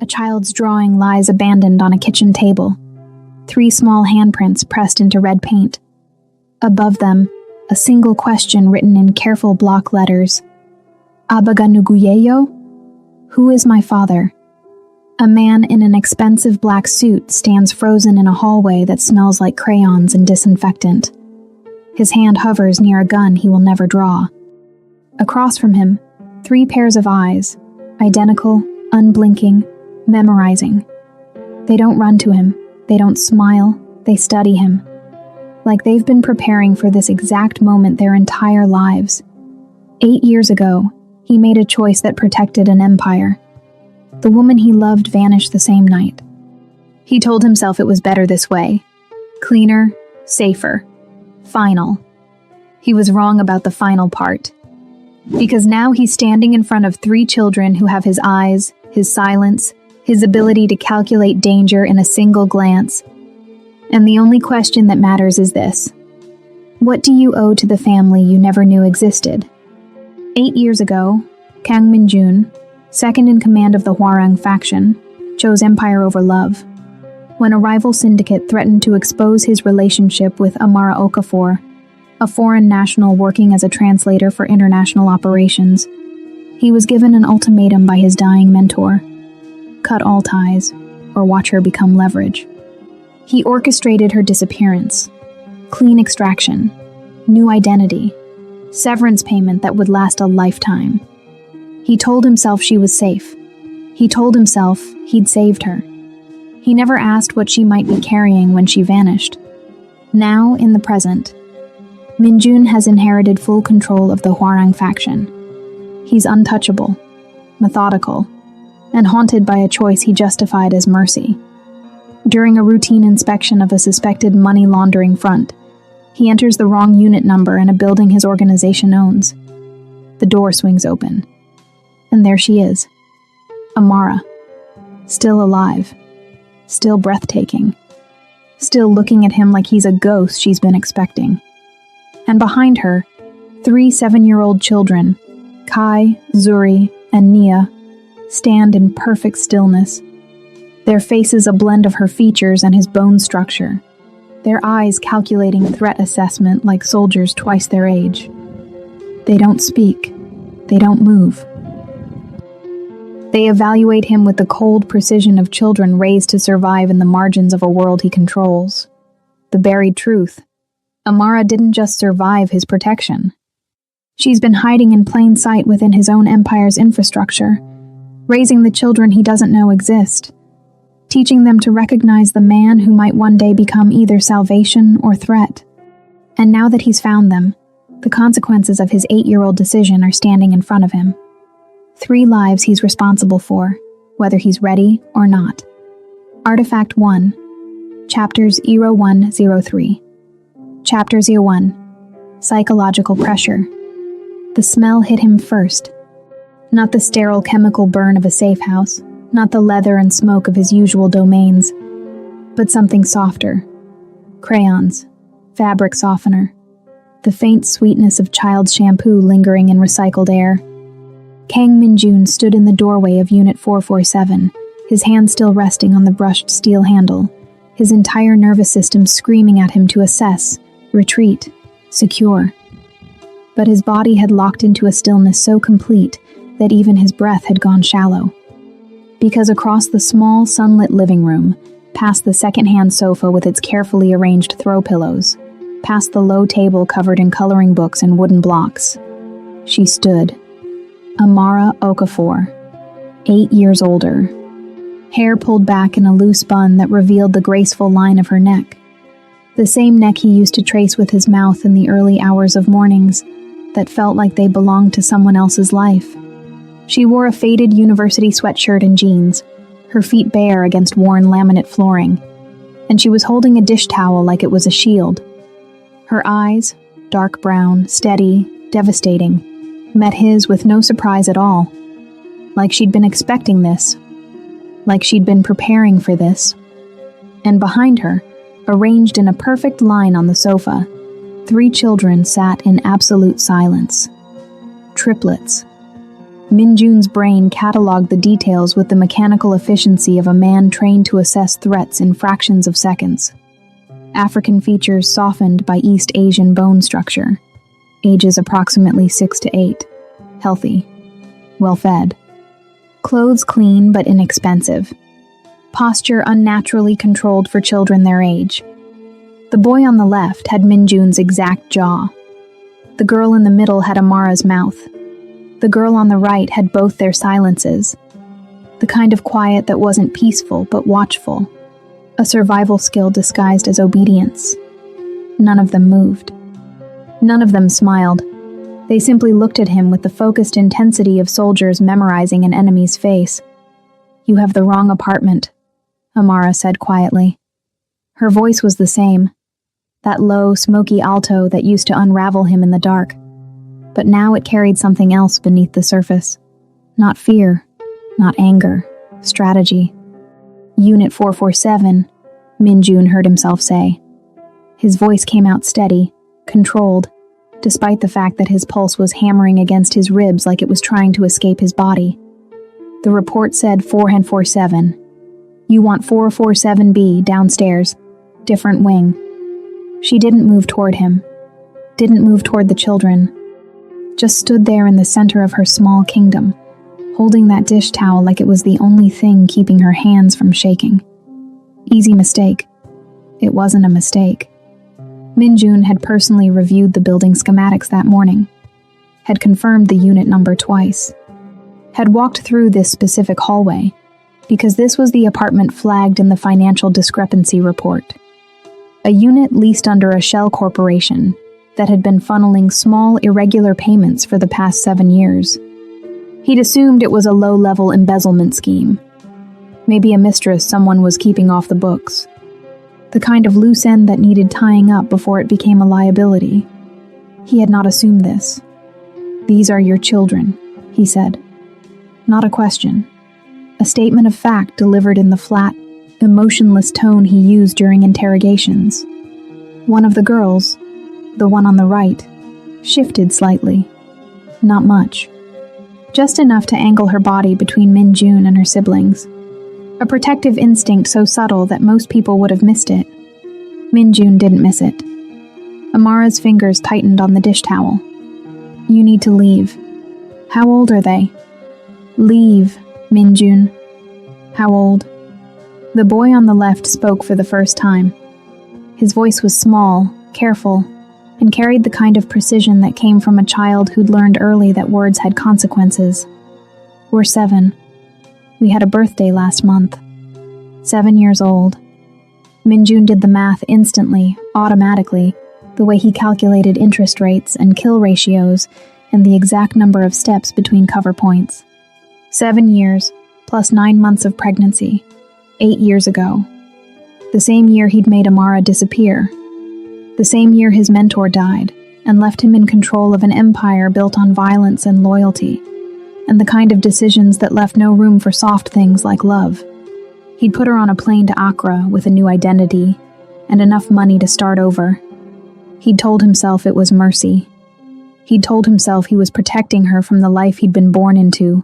A child's drawing lies abandoned on a kitchen table. 3 small handprints pressed into red paint. Above them, a single question written in careful block letters. Abaga Nuguyeyo? Who is my father? A man in an expensive black suit stands frozen in a hallway that smells like crayons and disinfectant. His hand hovers near a gun he will never draw. Across from him, 3 pairs of eyes, identical, unblinking, memorizing. They don't run to him, they don't smile, they study him. Like they've been preparing for this exact moment their entire lives. 8 years ago, he made a choice that protected an empire. The woman he loved vanished the same night. He told himself it was better this way. Cleaner, safer, final. He was wrong about the final part. Because now he's standing in front of 3 children who have his eyes, his silence, his ability to calculate danger in a single glance. And the only question that matters is this. What do you owe to the family you never knew existed? 8 years ago, Kang Min-jun, second in command of the Hwarang faction, chose empire over love. When a rival syndicate threatened to expose his relationship with Amara Okafor, a foreign national working as a translator for international operations, he was given an ultimatum by his dying mentor. Cut all ties, or watch her become leverage. He orchestrated her disappearance. Clean extraction, new identity, severance payment that would last a lifetime. He told himself she was safe. He told himself he'd saved her. He never asked what she might be carrying when she vanished. Now, in the present, Min-jun has inherited full control of the Hwarang faction. He's untouchable, methodical, and haunted by a choice he justified as mercy. During a routine inspection of a suspected money laundering front, he enters the wrong unit number in a building his organization owns. The door swings open. And there she is. Amara. Still alive. Still breathtaking. Still looking at him like he's a ghost she's been expecting. And behind her, 3 7-year-old children, Kai, Zuri, and Nia, stand in perfect stillness. Their faces a blend of her features and his bone structure. Their eyes calculating threat assessment like soldiers twice their age. They don't speak. They don't move. They evaluate him with the cold precision of children raised to survive in the margins of a world he controls. The buried truth. Amara didn't just survive his protection. She's been hiding in plain sight within his own empire's infrastructure, raising the children he doesn't know exist, teaching them to recognize the man who might one day become either salvation or threat. And now that he's found them, the consequences of his 8-year-old decision are standing in front of him. 3 lives he's responsible for, whether he's ready or not. Artifact 1, Chapters 0103. Chapter 01, Psychological Pressure. The smell hit him first. Not the sterile chemical burn of a safe house, not the leather and smoke of his usual domains, but something softer. Crayons, fabric softener, the faint sweetness of child's shampoo lingering in recycled air. Kang Min-jun stood in the doorway of Unit 447, his hand still resting on the brushed steel handle, his entire nervous system screaming at him to assess, retreat, secure. But his body had locked into a stillness so complete that even his breath had gone shallow. Because across the small, sunlit living room, past the second-hand sofa with its carefully arranged throw pillows, past the low table covered in coloring books and wooden blocks, she stood. Amara Okafor, 8 years older. Hair pulled back in a loose bun that revealed the graceful line of her neck. The same neck he used to trace with his mouth in the early hours of mornings that felt like they belonged to someone else's life. She wore a faded university sweatshirt and jeans, her feet bare against worn laminate flooring, and she was holding a dish towel like it was a shield. Her eyes, dark brown, steady, devastating, met his with no surprise at all. Like she'd been expecting this. Like she'd been preparing for this. And behind her, arranged in a perfect line on the sofa, 3 children sat in absolute silence. Triplets. Min-jun's brain cataloged the details with the mechanical efficiency of a man trained to assess threats in fractions of seconds. African features softened by East Asian bone structure. Ages approximately 6 to 8. Healthy. Well-fed. Clothes clean but inexpensive. Posture unnaturally controlled for children their age. The boy on the left had Min-jun's exact jaw. The girl in the middle had Amara's mouth. The girl on the right had both their silences. The kind of quiet that wasn't peaceful but watchful. A survival skill disguised as obedience. None of them moved. None of them smiled. They simply looked at him with the focused intensity of soldiers memorizing an enemy's face. "You have the wrong apartment," Amara said quietly. Her voice was the same, that low, smoky alto that used to unravel him in the dark. But now it carried something else beneath the surface. Not fear, not anger, strategy. "Unit 447, Min-jun heard himself say. His voice came out steady, controlled, despite the fact that his pulse was hammering against his ribs like it was trying to escape his body. The report said 447. "You want 447B downstairs. Different wing." She didn't move toward him. Didn't move toward the children. Just stood there in the center of her small kingdom, holding that dish towel like it was the only thing keeping her hands from shaking. Easy mistake. It wasn't a mistake. Min-jun had personally reviewed the building schematics that morning, had confirmed the unit number twice, had walked through this specific hallway, because this was the apartment flagged in the financial discrepancy report. A unit leased under a shell corporation that had been funneling small, irregular payments for the past 7 years. He'd assumed it was a low-level embezzlement scheme. Maybe a mistress someone was keeping off the books. The kind of loose end that needed tying up before it became a liability. He had not assumed this. "These are your children," he said. Not a question. A statement of fact delivered in the flat, emotionless tone he used during interrogations. One of the girls, the one on the right, shifted slightly. Not much. Just enough to angle her body between Min-jun and her siblings. A protective instinct so subtle that most people would have missed it. Min-jun didn't miss it. Amara's fingers tightened on the dish towel. "You need to leave." "How old are they?" "Leave, Min-jun." "How old?" The boy on the left spoke for the first time. His voice was small, careful, and carried the kind of precision that came from a child who'd learned early that words had consequences. "We're 7. We had a birthday last month. 7 years old." Min-jun did the math instantly, automatically, the way he calculated interest rates and kill ratios and the exact number of steps between cover points. 7 years, plus 9 months of pregnancy. 8 years ago. The same year he'd made Amara disappear. The same year his mentor died and left him in control of an empire built on violence and loyalty, and the kind of decisions that left no room for soft things like love. He'd put her on a plane to Accra with a new identity and enough money to start over. He'd told himself it was mercy. He'd told himself he was protecting her from the life he'd been born into,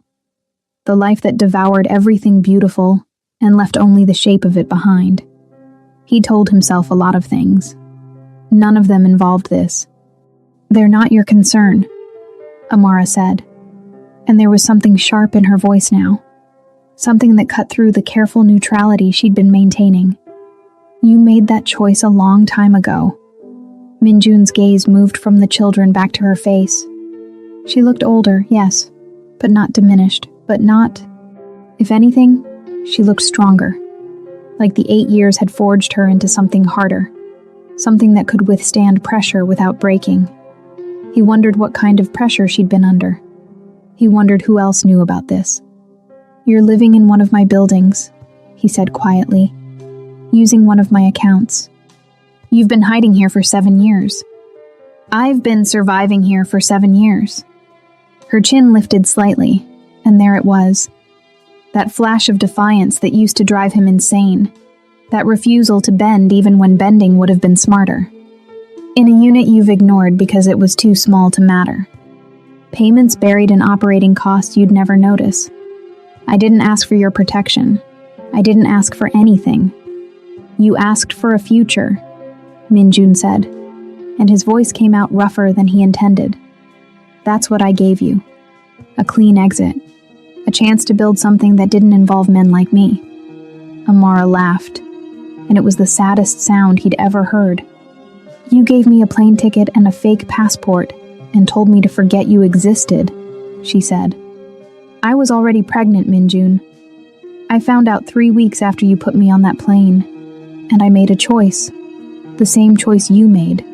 the life that devoured everything beautiful and left only the shape of it behind. He told himself a lot of things. None of them involved this. "They're not your concern," Amara said, and there was something sharp in her voice now, something that cut through the careful neutrality she'd been maintaining. "You made that choice a long time ago." Min-jun's gaze moved from the children back to her face. She looked older, yes, but not diminished, but not... If anything, she looked stronger, like the 8 years had forged her into something harder, something that could withstand pressure without breaking. He wondered what kind of pressure she'd been under. He wondered who else knew about this. "You're living in one of my buildings," he said quietly, "using one of my accounts. You've been hiding here for 7 years. I've been surviving here for 7 years." Her chin lifted slightly, and there it was. That flash of defiance that used to drive him insane. That refusal to bend even when bending would have been smarter. "In a unit you've ignored because it was too small to matter." Payments buried in operating costs you'd never notice. I didn't ask for your protection. I didn't ask for anything. You asked for a future, Minjun said, and his voice came out rougher than he intended. That's what I gave you. A clean exit. A chance to build something that didn't involve men like me. Amara laughed, and it was the saddest sound he'd ever heard. You gave me a plane ticket and a fake passport and told me to forget you existed, she said. I was already pregnant, Minjun. I found out 3 weeks after you put me on that plane, and I made a choice. The same choice you made.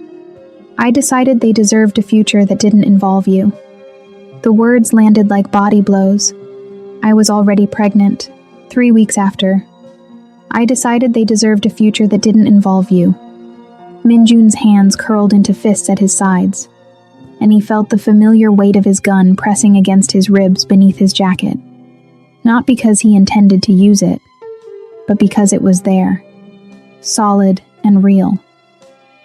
I decided they deserved a future that didn't involve you. The words landed like body blows. I was already pregnant, 3 weeks after. I decided they deserved a future that didn't involve you. Minjun's hands curled into fists at his sides, and he felt the familiar weight of his gun pressing against his ribs beneath his jacket. Not because he intended to use it, but because it was there, solid and real.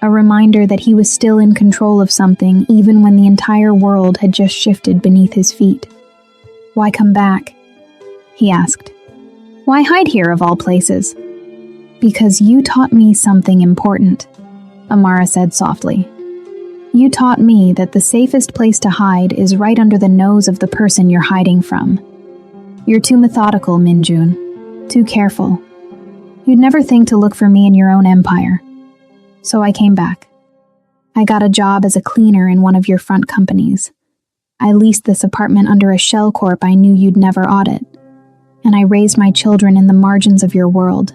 A reminder that he was still in control of something even when the entire world had just shifted beneath his feet. Why come back? He asked. Why hide here of all places? Because you taught me something important, Amara said softly. You taught me that the safest place to hide is right under the nose of the person you're hiding from. You're too methodical, Minjun. Too careful. You'd never think to look for me in your own empire. So I came back. I got a job as a cleaner in one of your front companies. I leased this apartment under a shell corp I knew you'd never audit. And I raised my children in the margins of your world,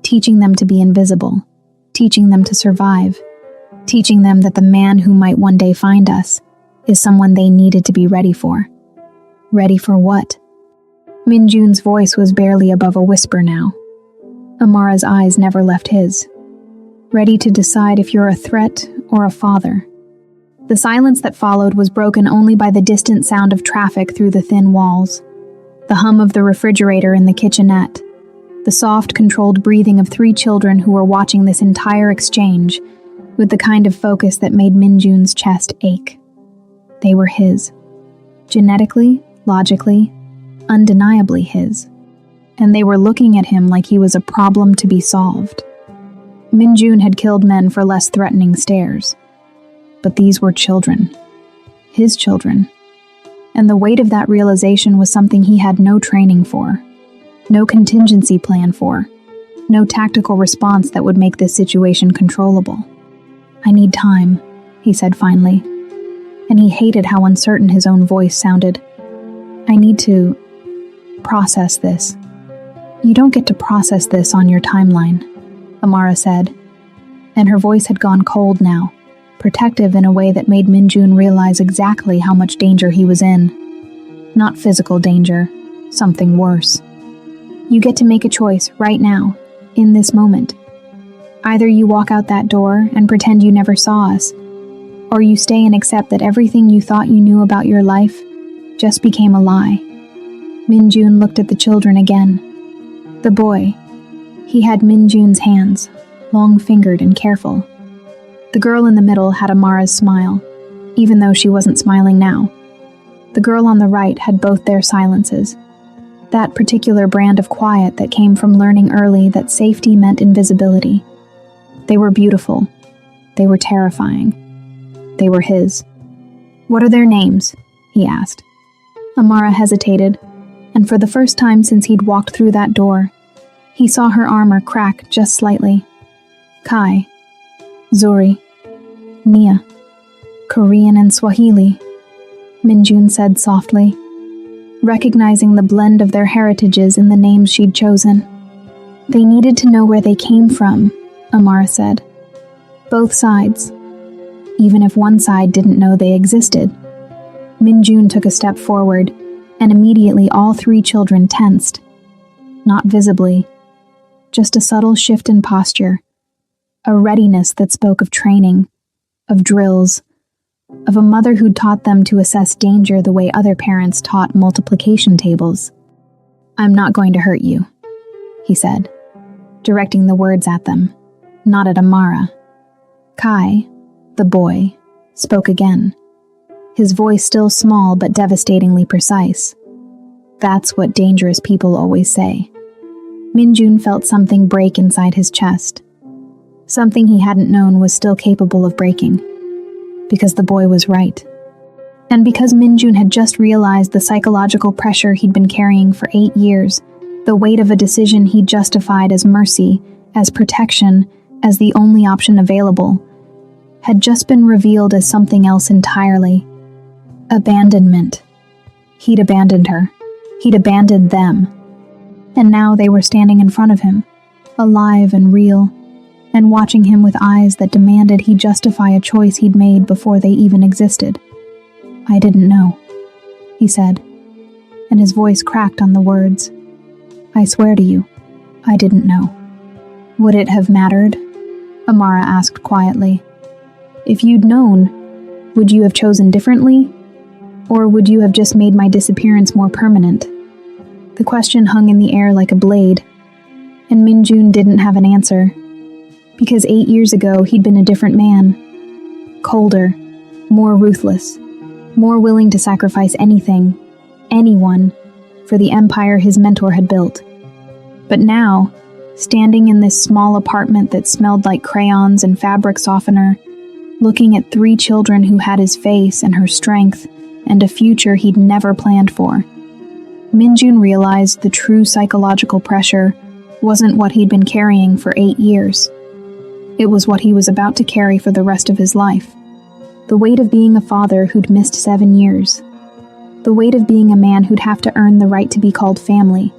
teaching them to be invisible, teaching them to survive, teaching them that the man who might one day find us is someone they needed to be ready for. Ready for what? Minjun's voice was barely above a whisper now. Amara's eyes never left his. Ready to decide if you're a threat or a father. The silence that followed was broken only by the distant sound of traffic through the thin walls, the hum of the refrigerator in the kitchenette, the soft, controlled breathing of 3 children who were watching this entire exchange with the kind of focus that made Minjun's chest ache. They were his. Genetically, logically, undeniably his. And they were looking at him like he was a problem to be solved. Minjun had killed men for less threatening stares. But these were children. His children. And the weight of that realization was something he had no training for, no contingency plan for, no tactical response that would make this situation controllable. I need time, he said finally, and he hated how uncertain his own voice sounded. I need to process this. You don't get to process this on your timeline, Amara said, and her voice had gone cold now, protective in a way that made Minjun realize exactly how much danger he was in. Not physical danger, something worse. You get to make a choice right now, in this moment. Either you walk out that door and pretend you never saw us, or you stay and accept that everything you thought you knew about your life just became a lie. Minjun looked at the children again. The boy. He had Minjun's hands, long-fingered and careful. The girl in the middle had Amara's smile, even though she wasn't smiling now. The girl on the right had both their silences. That particular brand of quiet that came from learning early that safety meant invisibility. They were beautiful. They were terrifying. They were his. What are their names? He asked. Amara hesitated, and for the first time since he'd walked through that door, he saw her armor crack just slightly. Kai, Zuri, Nia, Korean and Swahili, Minjun said softly, recognizing the blend of their heritages in the names she'd chosen. They needed to know where they came from, Amara said. Both sides, even if one side didn't know they existed. Minjun took a step forward, and immediately all 3 children tensed. Not visibly, just a subtle shift in posture, a readiness that spoke of training, of drills, of a mother who'd taught them to assess danger the way other parents taught multiplication tables. I'm not going to hurt you, he said, directing the words at them, not at Amara. Kai, the boy, spoke again. his voice still small but devastatingly precise. That's what dangerous people always say. Minjun felt something break inside his chest. Something he hadn't known was still capable of breaking. Because the boy was right. And because Minjun had just realized the psychological pressure he'd been carrying for 8 years, the weight of a decision he justified as mercy, as protection, as the only option available, had just been revealed as something else entirely. Abandonment. He'd abandoned her. He'd abandoned them. And now they were standing in front of him, alive and real, and watching him with eyes that demanded he justify a choice he'd made before they even existed. "I didn't know," he said, and his voice cracked on the words. "I swear to you, I didn't know." "Would it have mattered?" Amara asked quietly. "If you'd known, would you have chosen differently? Or would you have just made my disappearance more permanent?" The question hung in the air like a blade, and Minjun didn't have an answer. Because 8 years ago, he'd been a different man. Colder, more ruthless, more willing to sacrifice anything, anyone, for the empire his mentor had built. But now, standing in this small apartment that smelled like crayons and fabric softener, looking at 3 children who had his face and her strength, and a future he'd never planned for, Minjun realized the true psychological pressure wasn't what he'd been carrying for 8 years. It was what he was about to carry for the rest of his life. The weight of being a father who'd missed 7 years. The weight of being a man who'd have to earn the right to be called family.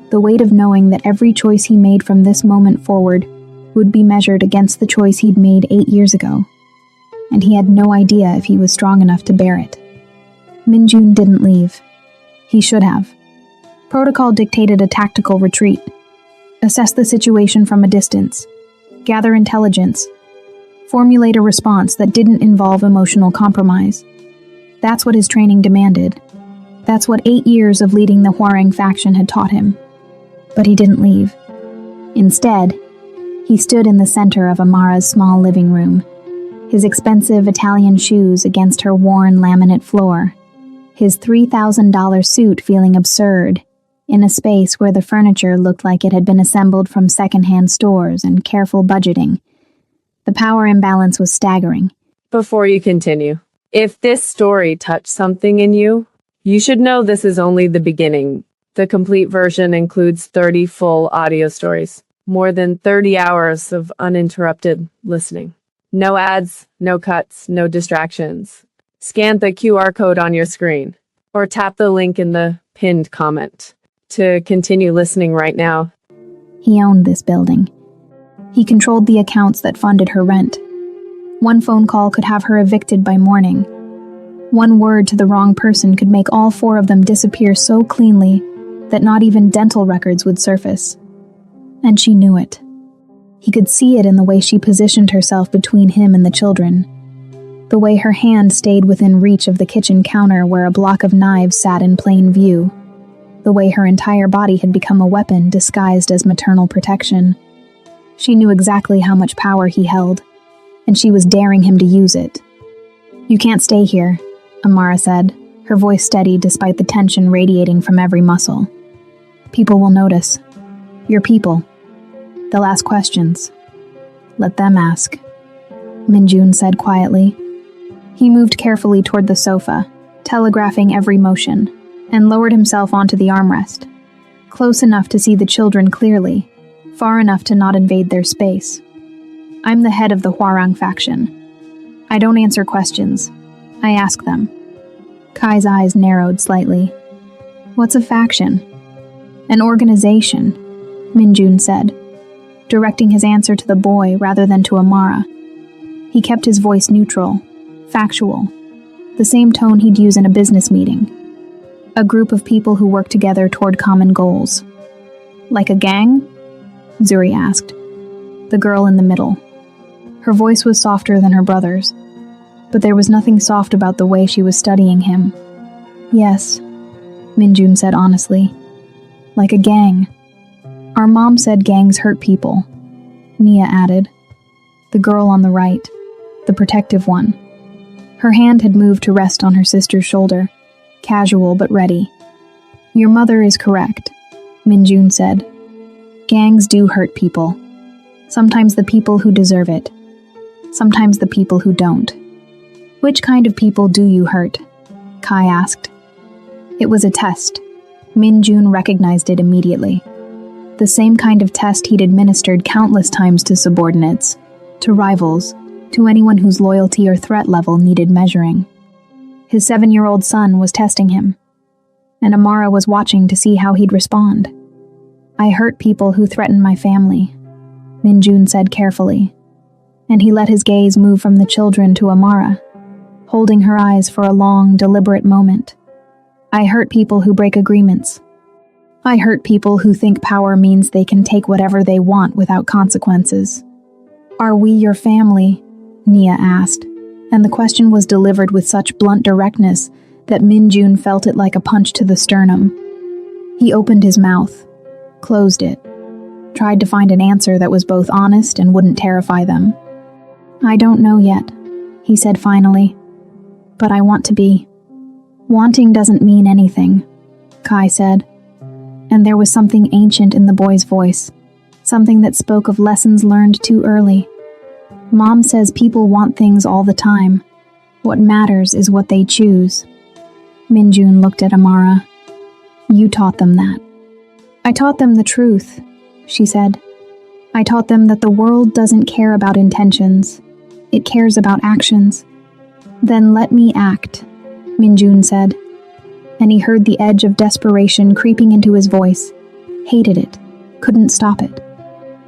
The weight of knowing that every choice he made from this moment forward would be measured against the choice he'd made 8 years ago. And he had no idea if he was strong enough to bear it. Minjun didn't leave. He should have. Protocol dictated a tactical retreat. Assess the situation from a distance. Gather intelligence. Formulate a response that didn't involve emotional compromise. That's what his training demanded. That's what 8 years of leading the Huarang faction had taught him. But he didn't leave. Instead, he stood in the center of Amara's small living room, his expensive Italian shoes against her worn laminate floor, his $3,000 suit feeling absurd, in a space where the furniture looked like it had been assembled from secondhand stores and careful budgeting. The power imbalance was staggering. Before you continue, if this story touched something in you, you should know this is only the beginning. The complete version includes 30 full audio stories, more than 30 hours of uninterrupted listening. No ads, no cuts, no distractions. Scan the QR code on your screen, or tap the link in the pinned comment to continue listening right now. He owned this building. He controlled the accounts that funded her rent. One phone call could have her evicted by morning. One word to the wrong person could make all 4 of them disappear so cleanly that not even dental records would surface. And she knew it. He could see it in the way she positioned herself between him and the children. The way her hand stayed within reach of the kitchen counter where a block of knives sat in plain view. The way her entire body had become a weapon disguised as maternal protection. She knew exactly how much power he held, and she was daring him to use it. "You can't stay here," Amara said, her voice steady despite the tension radiating from every muscle. "People will notice. Your people. They'll ask questions. Let them ask," Minjun said quietly. He moved carefully toward the sofa, telegraphing every motion, and lowered himself onto the armrest, close enough to see the children clearly, far enough to not invade their space. "I'm the head of the Huarang faction. I don't answer questions. I ask them." Kai's eyes narrowed slightly. "What's a faction?" "An organization," Minjun said, directing his answer to the boy rather than to Amara. He kept his voice neutral, factual, the same tone he'd use in a business meeting. A group of people who work together toward common goals. "Like a gang?" Zuri asked, the girl in the middle. Her voice was softer than her brother's, but there was nothing soft about the way she was studying him. "Yes," Minjun said honestly. "Like a gang. Our mom said gangs hurt people," Nia added. The girl on the right, the protective one. Her hand had moved to rest on her sister's shoulder, casual but ready. "Your mother is correct," Minjun said. "Gangs do hurt people. Sometimes the people who deserve it. Sometimes the people who don't." "Which kind of people do you hurt?" Kai asked. It was a test. Minjun recognized it immediately. The same kind of test he'd administered countless times to subordinates, to rivals, to anyone whose loyalty or threat level needed measuring. His 7-year-old son was testing him, and Amara was watching to see how he'd respond. "I hurt people who threaten my family," Minjun said carefully, and he let his gaze move from the children to Amara, holding her eyes for a long, deliberate moment. "I hurt people who break agreements. I hurt people who think power means they can take whatever they want without consequences." "Are we your family?" Nia asked, and the question was delivered with such blunt directness that Minjun felt it like a punch to the sternum. He opened his mouth, closed it, tried to find an answer that was both honest and wouldn't terrify them. "I don't know yet," he said finally, "but I want to be." "Wanting doesn't mean anything," Kai said, and there was something ancient in the boy's voice, something that spoke of lessons learned too early. "Mom says people want things all the time. What matters is what they choose." Minjun looked at Amara. "You taught them that." "I taught them the truth," she said. "I taught them that the world doesn't care about intentions. It cares about actions." "Then let me act," Minjun said, and he heard the edge of desperation creeping into his voice, hated it, couldn't stop it.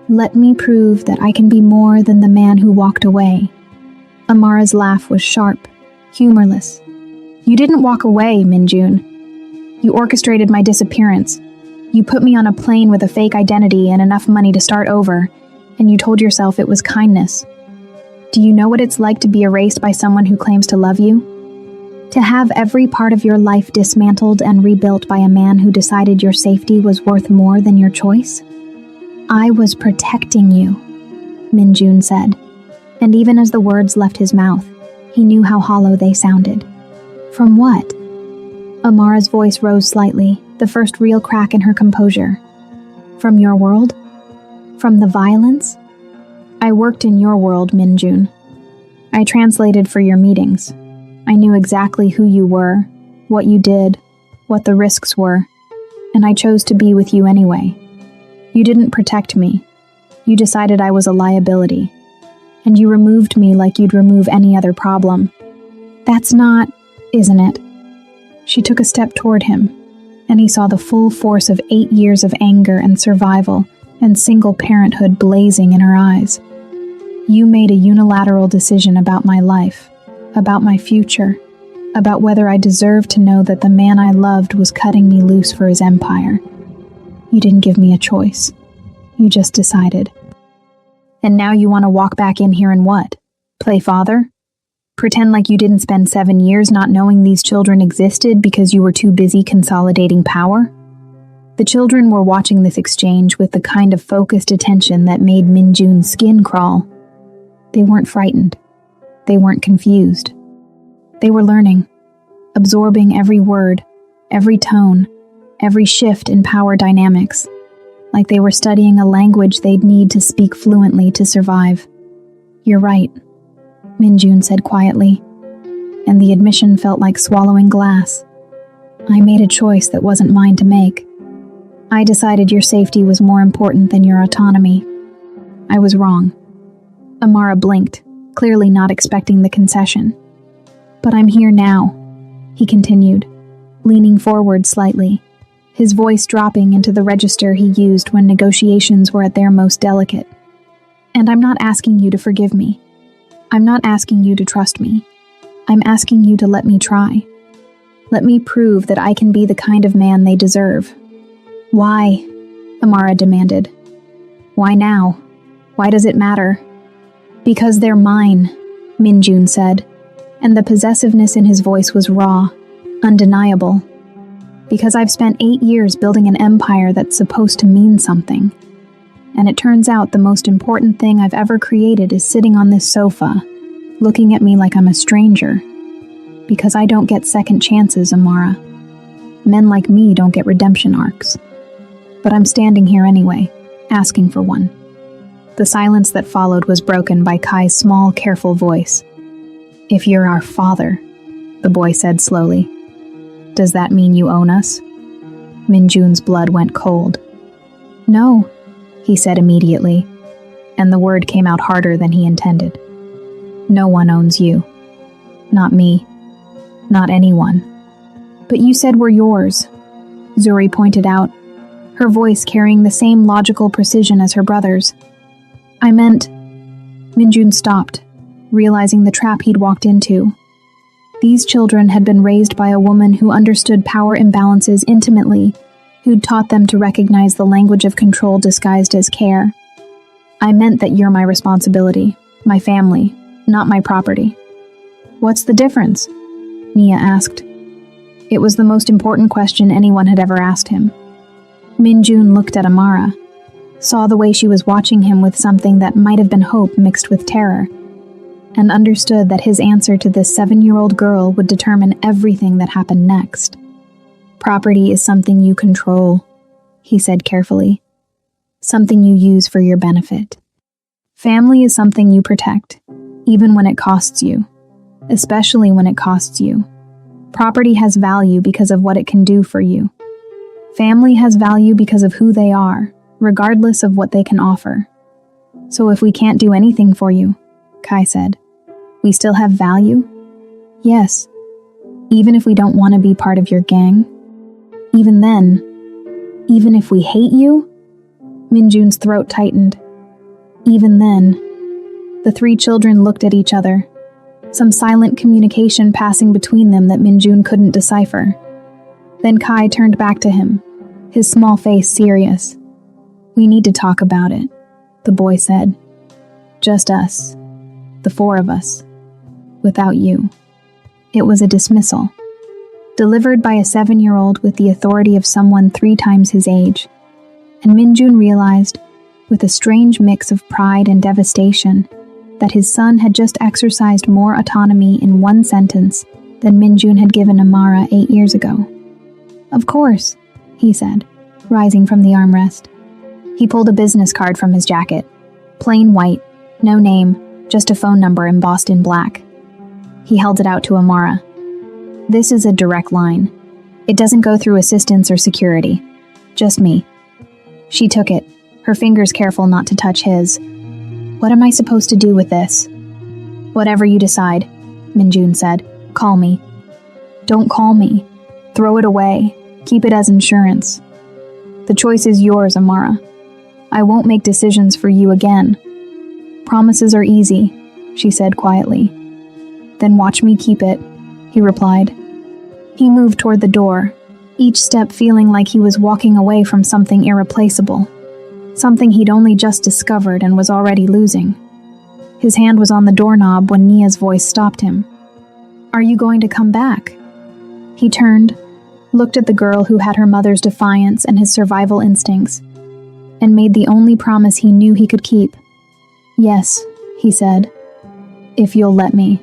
"Let me prove that I can be more than the man who walked away." Amara's laugh was sharp, humorless. "You didn't walk away, Minjun. You orchestrated my disappearance. You put me on a plane with a fake identity and enough money to start over, and you told yourself it was kindness. Do you know what it's like to be erased by someone who claims to love you? To have every part of your life dismantled and rebuilt by a man who decided your safety was worth more than your choice?" "I was protecting you," Minjun said, and even as the words left his mouth, he knew how hollow they sounded. "From what?" Amara's voice rose slightly, the first real crack in her composure. "From your world? From the violence?" "I worked in your world, Minjun. I translated for your meetings. I knew exactly who you were, what you did, what the risks were, and I chose to be with you anyway. You didn't protect me. You decided I was a liability. And you removed me like you'd remove any other problem. That's not, isn't it?" She took a step toward him, and he saw the full force of 8 years of anger and survival and single parenthood blazing in her eyes. "You made a unilateral decision about my life, about my future, about whether I deserved to know that the man I loved was cutting me loose for his empire. You didn't give me a choice. You just decided. And now you want to walk back in here and what? Play father? Pretend like you didn't spend 7 years not knowing these children existed because you were too busy consolidating power?" The children were watching this exchange with the kind of focused attention that made Minjun's skin crawl. They weren't frightened. They weren't confused. They were learning, absorbing every word, every tone, every shift in power dynamics, like they were studying a language they'd need to speak fluently to survive. "You're right," Minjun said quietly, and the admission felt like swallowing glass. "I made a choice that wasn't mine to make. I decided your safety was more important than your autonomy. I was wrong." Amara blinked, clearly not expecting the concession. "But I'm here now," he continued, leaning forward slightly, his voice dropping into the register he used when negotiations were at their most delicate. "And I'm not asking you to forgive me. I'm not asking you to trust me. I'm asking you to let me try. Let me prove that I can be the kind of man they deserve." "Why?" Amara demanded. "Why now? Why does it matter?" "Because they're mine," Minjun said, and the possessiveness in his voice was raw, undeniable. "Because I've spent 8 years building an empire that's supposed to mean something. And it turns out the most important thing I've ever created is sitting on this sofa, looking at me like I'm a stranger, Because I don't get second chances, Amara. Men like me don't get redemption arcs. But I'm standing here anyway, asking for one. The silence that followed was broken by Kai's small, careful voice. If you're our father, the boy said slowly, does that mean you own us? Minjun's blood went cold. No, he said immediately, and the word came out harder than he intended. No one owns you. Not me. Not anyone. But you said we're yours, Zuri pointed out, her voice carrying the same logical precision as her brother's. I meant... Minjun stopped, realizing the trap he'd walked into. These children had been raised by a woman who understood power imbalances intimately, who'd taught them to recognize the language of control disguised as care. I meant that you're my responsibility, my family, not my property. What's the difference? Nia asked. It was the most important question anyone had ever asked him. Minjun looked at Amara, saw the way she was watching him with something that might have been hope mixed with terror, and understood that his answer to this 7-year-old girl would determine everything that happened next. Property is something you control, he said carefully. Something you use for your benefit. Family is something you protect, even when it costs you. Especially when it costs you. Property has value because of what it can do for you. Family has value because of who they are, regardless of what they can offer. So if we can't do anything for you, Kai said, we still have value? Yes. Even if we don't want to be part of your gang? Even then? Even if we hate you? Minjun's throat tightened. Even then? The 3 children looked at each other, some silent communication passing between them that Minjun couldn't decipher. Then Kai turned back to him, his small face serious. We need to talk about it, the boy said. Just us. The 4 of us. Without you. It was a dismissal. Delivered by a 7-year-old with the authority of someone 3 times his age. And Minjun realized, with a strange mix of pride and devastation, that his son had just exercised more autonomy in one sentence than Minjun had given Amara 8 years ago. Of course, he said, rising from the armrest. He pulled a business card from his jacket. Plain white, no name, just a phone number embossed in black. He held it out to Amara. This is a direct line. It doesn't go through assistance or security. Just me. She took it, her fingers careful not to touch his. What am I supposed to do with this? Whatever you decide, Minjun said. Call me. Don't call me. Throw it away. Keep it as insurance. The choice is yours, Amara. I won't make decisions for you again. Promises are easy, she said quietly. Then watch me keep it, he replied. He moved toward the door, each step feeling like he was walking away from something irreplaceable. Something he'd only just discovered and was already losing. His hand was on the doorknob when Nia's voice stopped him. Are you going to come back? He turned, looked at the girl who had her mother's defiance and his survival instincts, and made the only promise he knew he could keep. Yes, he said. If you'll let me.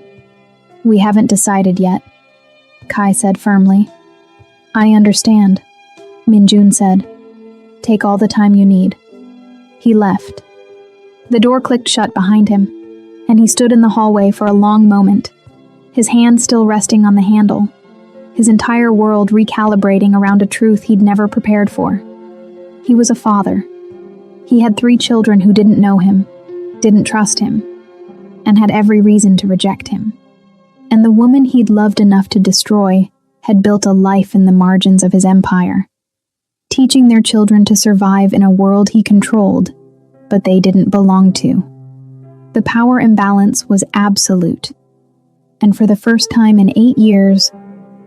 We haven't decided yet, Kai said firmly. I understand, Minjun said. Take all the time you need. He left. The door clicked shut behind him, and he stood in the hallway for a long moment, his hand still resting on the handle, his entire world recalibrating around a truth he'd never prepared for. He was a father. He had 3 children who didn't know him, didn't trust him, and had every reason to reject him. And the woman he'd loved enough to destroy had built a life in the margins of his empire, teaching their children to survive in a world he controlled, but they didn't belong to. The power imbalance was absolute, and for the first time in 8 years,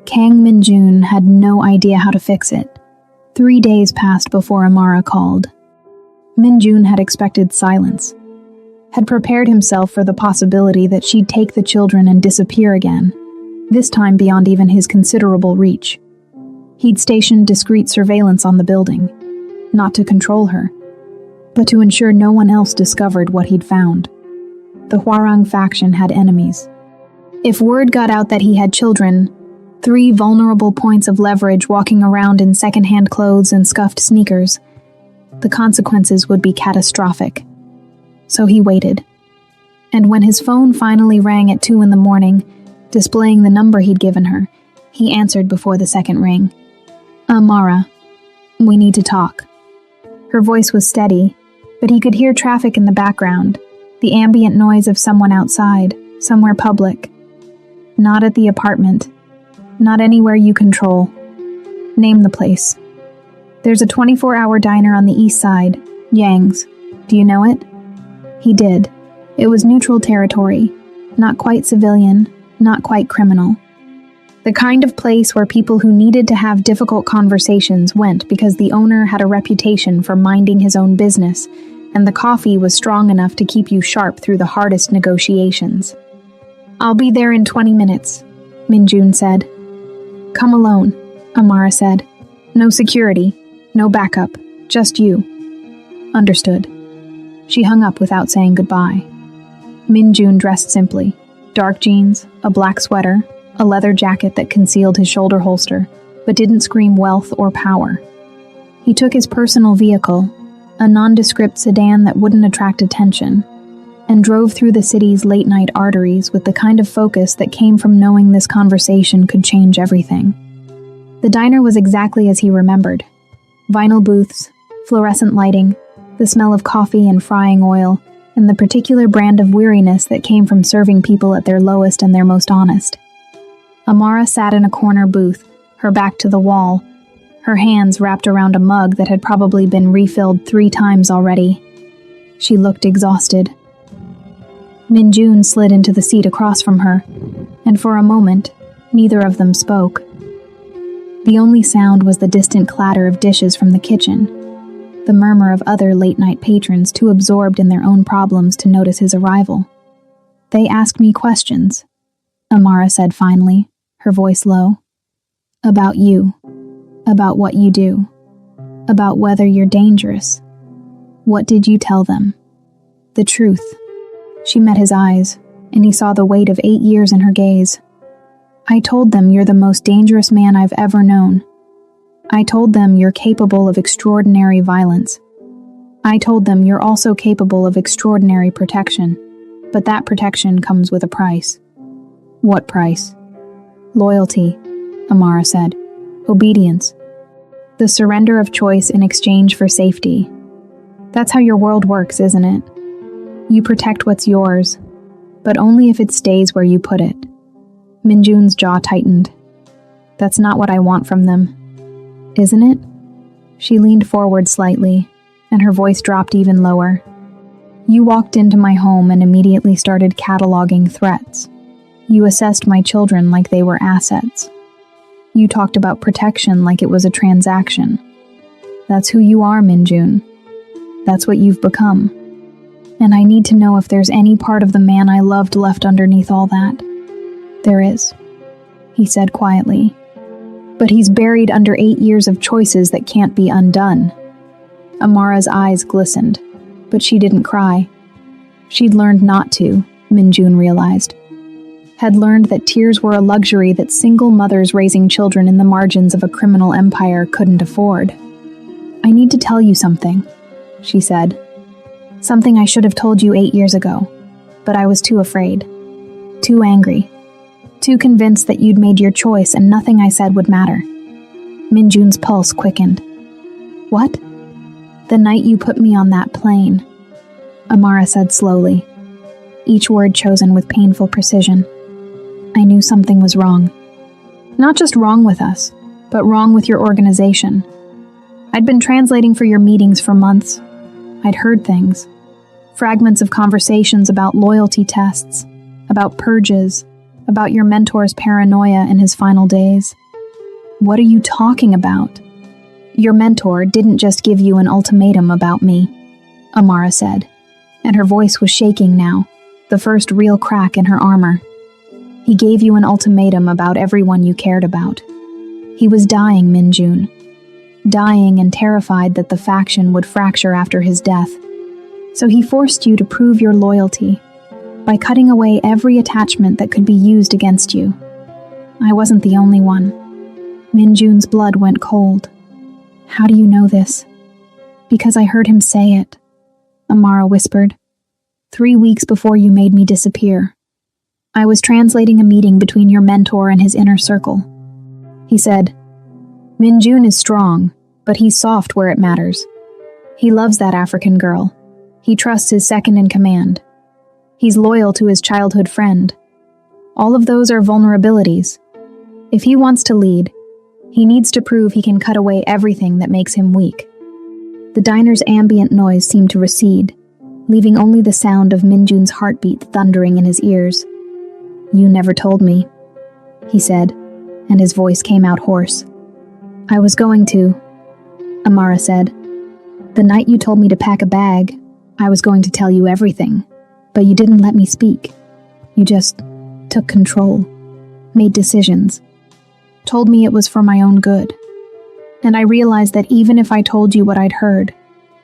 Kang Minjun had no idea how to fix it. 3 days passed before Amara called. Minjun had expected silence, had prepared himself for the possibility that she'd take the children and disappear again, this time beyond even his considerable reach. He'd stationed discreet surveillance on the building, not to control her, but to ensure no one else discovered what he'd found. The Hwarang faction had enemies. If word got out that he had children, 3 vulnerable points of leverage walking around in second-hand clothes and scuffed sneakers, the consequences would be catastrophic. So he waited. And when his phone finally rang at 2 a.m, displaying the number he'd given her, he answered before the second ring. Mara, we need to talk. Her voice was steady, but he could hear traffic in the background, the ambient noise of someone outside, somewhere public. Not at the apartment. Not anywhere you control. Name the place. There's a 24-hour diner on the east side, Yang's. Do you know it? He did. It was neutral territory. Not quite civilian, not quite criminal. The kind of place where people who needed to have difficult conversations went because the owner had a reputation for minding his own business, and the coffee was strong enough to keep you sharp through the hardest negotiations. I'll be there in 20 minutes, Minjun said. Come alone, Amara said. No security, no backup, just you. Understood. She hung up without saying goodbye. Minjun dressed simply. Dark jeans, a black sweater, a leather jacket that concealed his shoulder holster, but didn't scream wealth or power. He took his personal vehicle, a nondescript sedan that wouldn't attract attention, and drove through the city's late-night arteries with the kind of focus that came from knowing this conversation could change everything. The diner was exactly as he remembered. Vinyl booths, fluorescent lighting, the smell of coffee and frying oil, and the particular brand of weariness that came from serving people at their lowest and their most honest. Amara sat in a corner booth, her back to the wall, her hands wrapped around a mug that had probably been refilled 3 times already. She looked exhausted. Minjun slid into the seat across from her, and for a moment, neither of them spoke. The only sound was the distant clatter of dishes from the kitchen, the murmur of other late-night patrons too absorbed in their own problems to notice his arrival. They ask me questions, Amara said finally, her voice low. About you. About what you do. About whether you're dangerous. What did you tell them? The truth. She met his eyes, and he saw the weight of 8 years in her gaze. I told them you're the most dangerous man I've ever known. I told them you're capable of extraordinary violence. I told them you're also capable of extraordinary protection, but that protection comes with a price. What price? Loyalty, Amara said. Obedience. The surrender of choice in exchange for safety. That's how your world works, isn't it? You protect what's yours, but only if it stays where you put it. Minjun's jaw tightened. That's not what I want from them. Isn't it? She leaned forward slightly, and her voice dropped even lower. You walked into my home and immediately started cataloging threats. You assessed my children like they were assets. You talked about protection like it was a transaction. That's who you are, Minjun. That's what you've become. And I need to know if there's any part of the man I loved left underneath all that. There is, he said quietly. But he's buried under 8 years of choices that can't be undone. Amara's eyes glistened, but she didn't cry. She'd learned not to, Minjun realized. Had learned that tears were a luxury that single mothers raising children in the margins of a criminal empire couldn't afford. I need to tell you something, she said. Something I should have told you 8 years ago, but I was too afraid. Too angry. Too convinced that you'd made your choice and nothing I said would matter. Minjun's pulse quickened. What? The night you put me on that plane, Amara said slowly, each word chosen with painful precision. I knew something was wrong. Not just wrong with us, but wrong with your organization. I'd been translating for your meetings for months. I'd heard things. Fragments of conversations about loyalty tests, about purges, about your mentor's paranoia in his final days. What are you talking about? Your mentor didn't just give you an ultimatum about me, Amara said, and her voice was shaking now, the first real crack in her armor. He gave you an ultimatum about everyone you cared about. He was dying, Minjun. Dying and terrified that the faction would fracture after his death. So he forced you to prove your loyalty. by cutting away every attachment that could be used against you. I wasn't the only one. Minjun's blood went cold. How do you know this? Because I heard him say it, Amara whispered. 3 weeks before you made me disappear. I was translating a meeting between your mentor and his inner circle. He said, Minjun is strong, but he's soft where it matters. He loves that African girl. He trusts his second in command. He's loyal to his childhood friend. All of those are vulnerabilities. If he wants to lead, he needs to prove he can cut away everything that makes him weak. The diner's ambient noise seemed to recede, leaving only the sound of Minjun's heartbeat thundering in his ears. You never told me, he said, and his voice came out hoarse. I was going to, Amara said. The night you told me to pack a bag, I was going to tell you everything, but you didn't let me speak. You just took control, made decisions, told me it was for my own good. And I realized that even if I told you what I'd heard,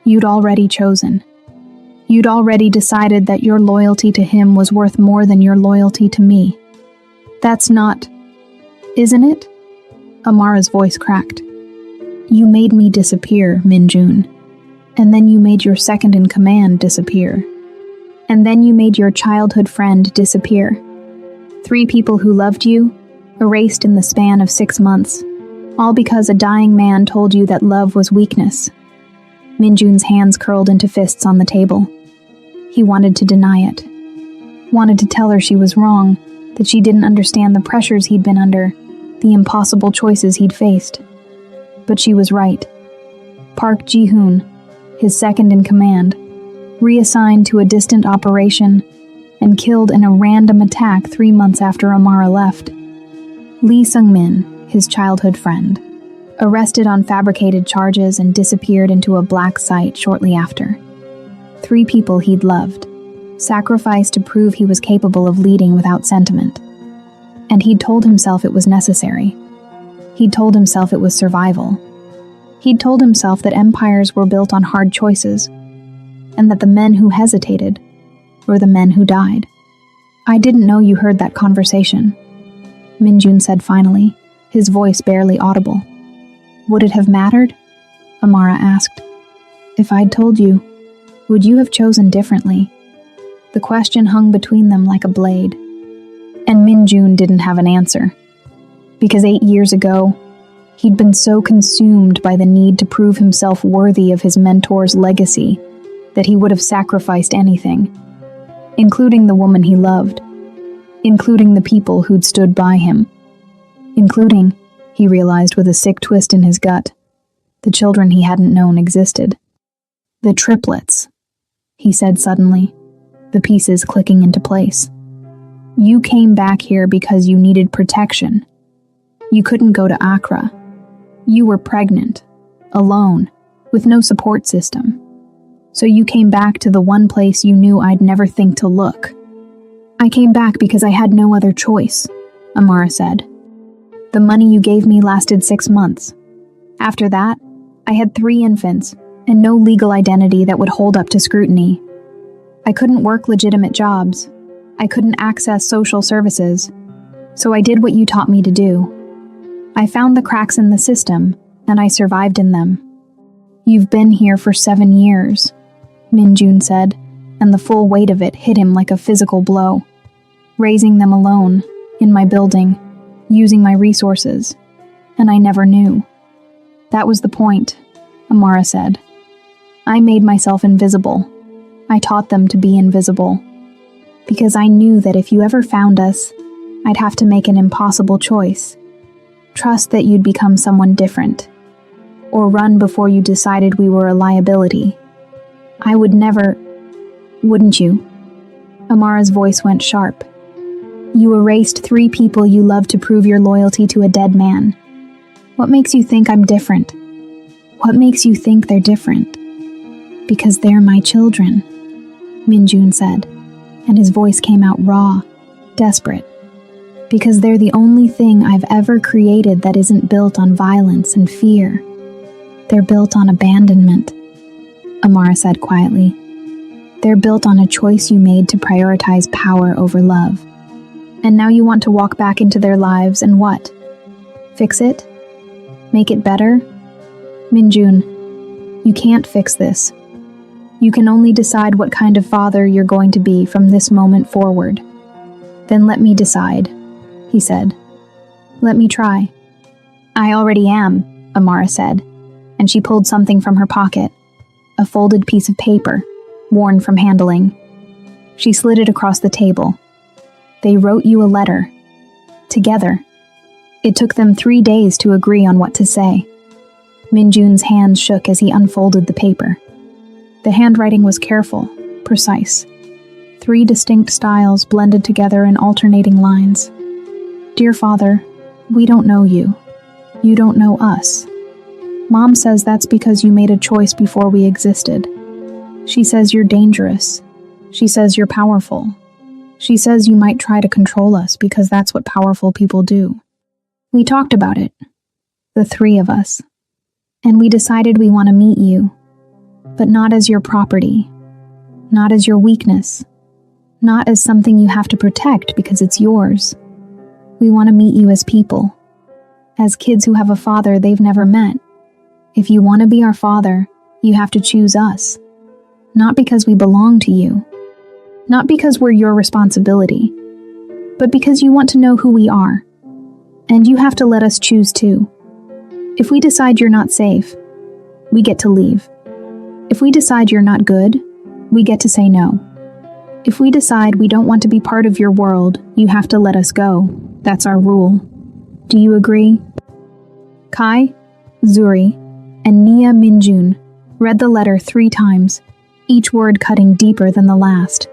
you'd already chosen. You'd already decided that your loyalty to him was worth more than your loyalty to me. That's not, isn't it? Amara's voice cracked. You made me disappear, Minjun. And then you made your second in command disappear. And then you made your childhood friend disappear. 3 people who loved you, erased in the span of 6 months, all because a dying man told you that love was weakness. Minjun's hands curled into fists on the table. He wanted to deny it. Wanted to tell her she was wrong, that she didn't understand the pressures he'd been under, the impossible choices he'd faced. But she was right. Park Ji-hoon, his second in command, reassigned to a distant operation and killed in a random attack 3 months after Amara left. Lee Sung-min, his childhood friend, arrested on fabricated charges and disappeared into a black site shortly after. 3 people he'd loved, sacrificed to prove he was capable of leading without sentiment. And he'd told himself it was necessary. He'd told himself it was survival. He'd told himself that empires were built on hard choices, and that the men who hesitated were the men who died. I didn't know you heard that conversation, Minjun said finally, his voice barely audible. Would it have mattered? Amara asked. If I'd told you, would you have chosen differently? The question hung between them like a blade. And Minjun didn't have an answer. Because 8 years ago, he'd been so consumed by the need to prove himself worthy of his mentor's legacy that he would have sacrificed anything, including the woman he loved, including the people who'd stood by him, including, he realized with a sick twist in his gut, the children he hadn't known existed. The triplets, he said suddenly, the pieces clicking into place. You came back here because you needed protection. You couldn't go to Accra. You were pregnant, alone, with no support system. So you came back to the one place you knew I'd never think to look. I came back because I had no other choice, Amara said. The money you gave me lasted 6 months. After that, I had 3 infants and no legal identity that would hold up to scrutiny. I couldn't work legitimate jobs. I couldn't access social services. So I did what you taught me to do. I found the cracks in the system, and I survived in them. You've been here for 7 years, Minjun said, and the full weight of it hit him like a physical blow. Raising them alone, in my building, using my resources, and I never knew. That was the point, Amara said. I made myself invisible. I taught them to be invisible. Because I knew that if you ever found us, I'd have to make an impossible choice. Trust that you'd become someone different. Or run before you decided we were a liability. I would never... Wouldn't you? Amara's voice went sharp. You erased 3 people you loved to prove your loyalty to a dead man. What makes you think I'm different? What makes you think they're different? Because they're my children, Minjun said, and his voice came out raw, desperate. Because they're the only thing I've ever created that isn't built on violence and fear. They're built on abandonment, Amara said quietly. They're built on a choice you made to prioritize power over love. And now you want to walk back into their lives and what? Fix it? Make it better? Minjun, you can't fix this. You can only decide what kind of father you're going to be from this moment forward. Then let me decide, he said. Let me try. I already am, Amara said, and she pulled something from her pocket, a folded piece of paper, worn from handling. She slid it across the table. They wrote you a letter. Together. It took them 3 days to agree on what to say. Minjun's hands shook as he unfolded the paper. The handwriting was careful, precise. 3 distinct styles blended together in alternating lines. Dear Father, we don't know you. You don't know us. Mom says that's because you made a choice before we existed. She says you're dangerous. She says you're powerful. She says you might try to control us because that's what powerful people do. We talked about it, the 3 of us, and we decided we want to meet you, but not as your property, not as your weakness, not as something you have to protect because it's yours. We want to meet you as people, as kids who have a father they've never met. If you want to be our father, you have to choose us, not because we belong to you, not because we're your responsibility, but because you want to know who we are. And you have to let us choose too. If we decide you're not safe, we get to leave. If we decide you're not good, we get to say no. If we decide we don't want to be part of your world, you have to let us go. That's our rule. Do you agree? Kai, Zuri, and Nia Minjun read the letter 3 times, each word cutting deeper than the last.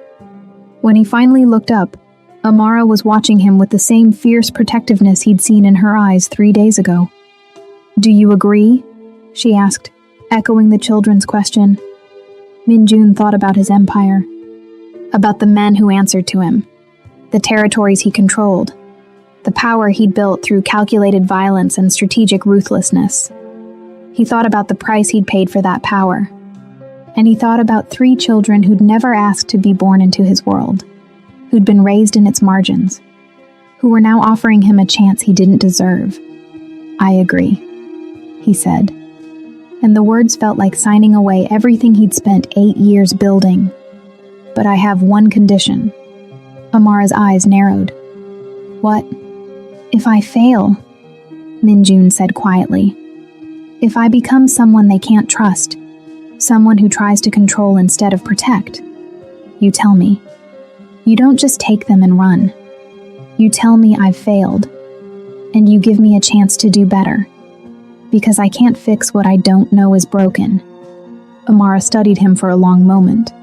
When he finally looked up, Amara was watching him with the same fierce protectiveness he'd seen in her eyes 3 days ago. Do you agree? She asked, echoing the children's question. Minjun thought about his empire, about the men who answered to him, the territories he controlled, the power he'd built through calculated violence and strategic ruthlessness. He thought about the price he'd paid for that power. And he thought about 3 children who'd never asked to be born into his world, who'd been raised in its margins, who were now offering him a chance he didn't deserve. I agree, he said, and the words felt like signing away everything he'd spent 8 years building. But I have one condition. Amara's eyes narrowed. What? If I fail, Minjun said quietly. If I become someone they can't trust, someone who tries to control instead of protect, you tell me. You don't just take them and run. You tell me I've failed, and you give me a chance to do better, because I can't fix what I don't know is broken. Amara studied him for a long moment,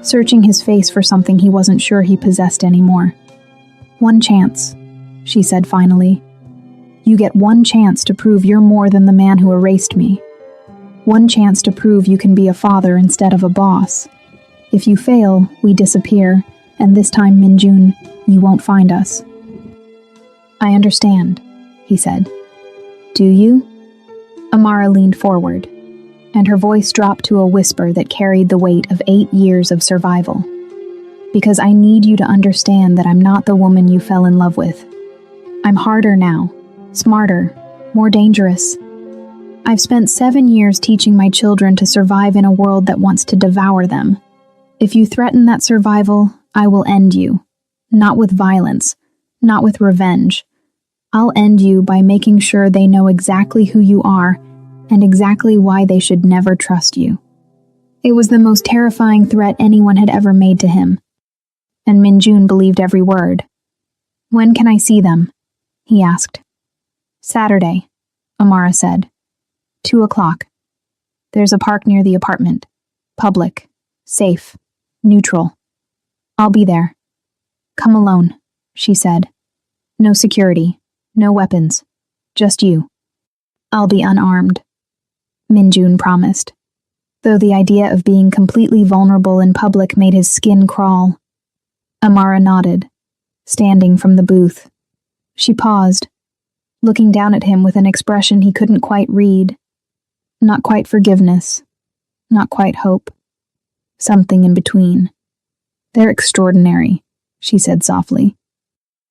searching his face for something he wasn't sure he possessed anymore. One chance, she said finally. You get one chance to prove you're more than the man who erased me. One chance to prove you can be a father instead of a boss. If you fail, we disappear, and this time, Minjun, you won't find us. I understand, he said. Do you? Amara leaned forward, and her voice dropped to a whisper that carried the weight of 8 years of survival. Because I need you to understand that I'm not the woman you fell in love with. I'm harder now, smarter, more dangerous. I've spent 7 years teaching my children to survive in a world that wants to devour them. If you threaten that survival, I will end you. Not with violence, not with revenge. I'll end you by making sure they know exactly who you are and exactly why they should never trust you. It was the most terrifying threat anyone had ever made to him. And Minjun believed every word. When can I see them? He asked. Saturday, Amara said. 2:00. There's a park near the apartment. Public. Safe. Neutral. I'll be there. Come alone, she said. No security. No weapons. Just you. I'll be unarmed. Minjun promised, though the idea of being completely vulnerable in public made his skin crawl. Amara nodded, standing from the booth. She paused, looking down at him with an expression he couldn't quite read. Not quite forgiveness. Not quite hope. something in between. They're extraordinary, she said softly.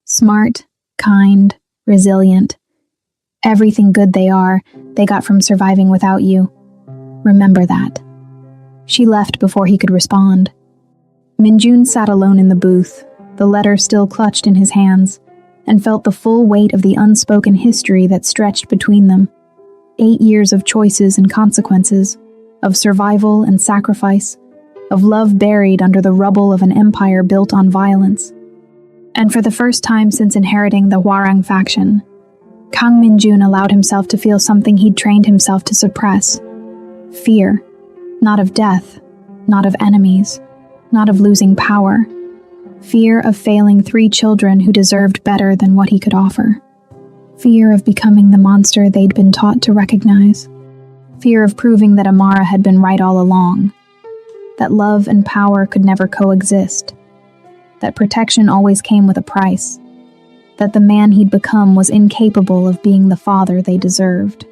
Smart, kind, resilient. Everything good they are, they got from surviving without you. Remember that. She left before he could respond. Minjun sat alone in the booth, the letter still clutched in his hands, and felt the full weight of the unspoken history that stretched between them. 8 years of choices and consequences, of survival and sacrifice, of love buried under the rubble of an empire built on violence. And for the first time since inheriting the Hwarang faction, Kang Minjun allowed himself to feel something he'd trained himself to suppress. Fear. Not of death, not of enemies, not of losing power. Fear of failing 3 children who deserved better than what he could offer. Fear of becoming the monster they'd been taught to recognize. Fear of proving that Amara had been right all along. That love and power could never coexist. That protection always came with a price. That the man he'd become was incapable of being the father they deserved.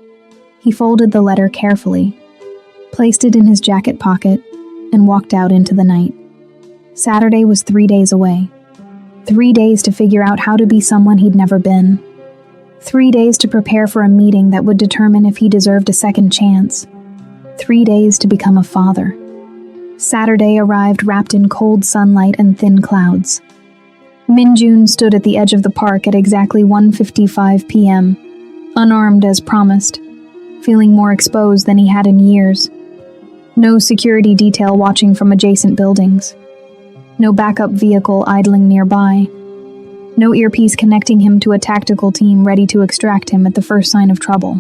He folded the letter carefully, placed it in his jacket pocket, and walked out into the night. Saturday was 3 days away. 3 days to figure out how to be someone he'd never been. 3 days to prepare for a meeting that would determine if he deserved a second chance. 3 days to become a father. Saturday arrived wrapped in cold sunlight and thin clouds. Minjun stood at the edge of the park at exactly 1:55 p.m., unarmed as promised, feeling more exposed than he had in years. No security detail watching from adjacent buildings. No backup vehicle idling nearby. No earpiece connecting him to a tactical team ready to extract him at the first sign of trouble.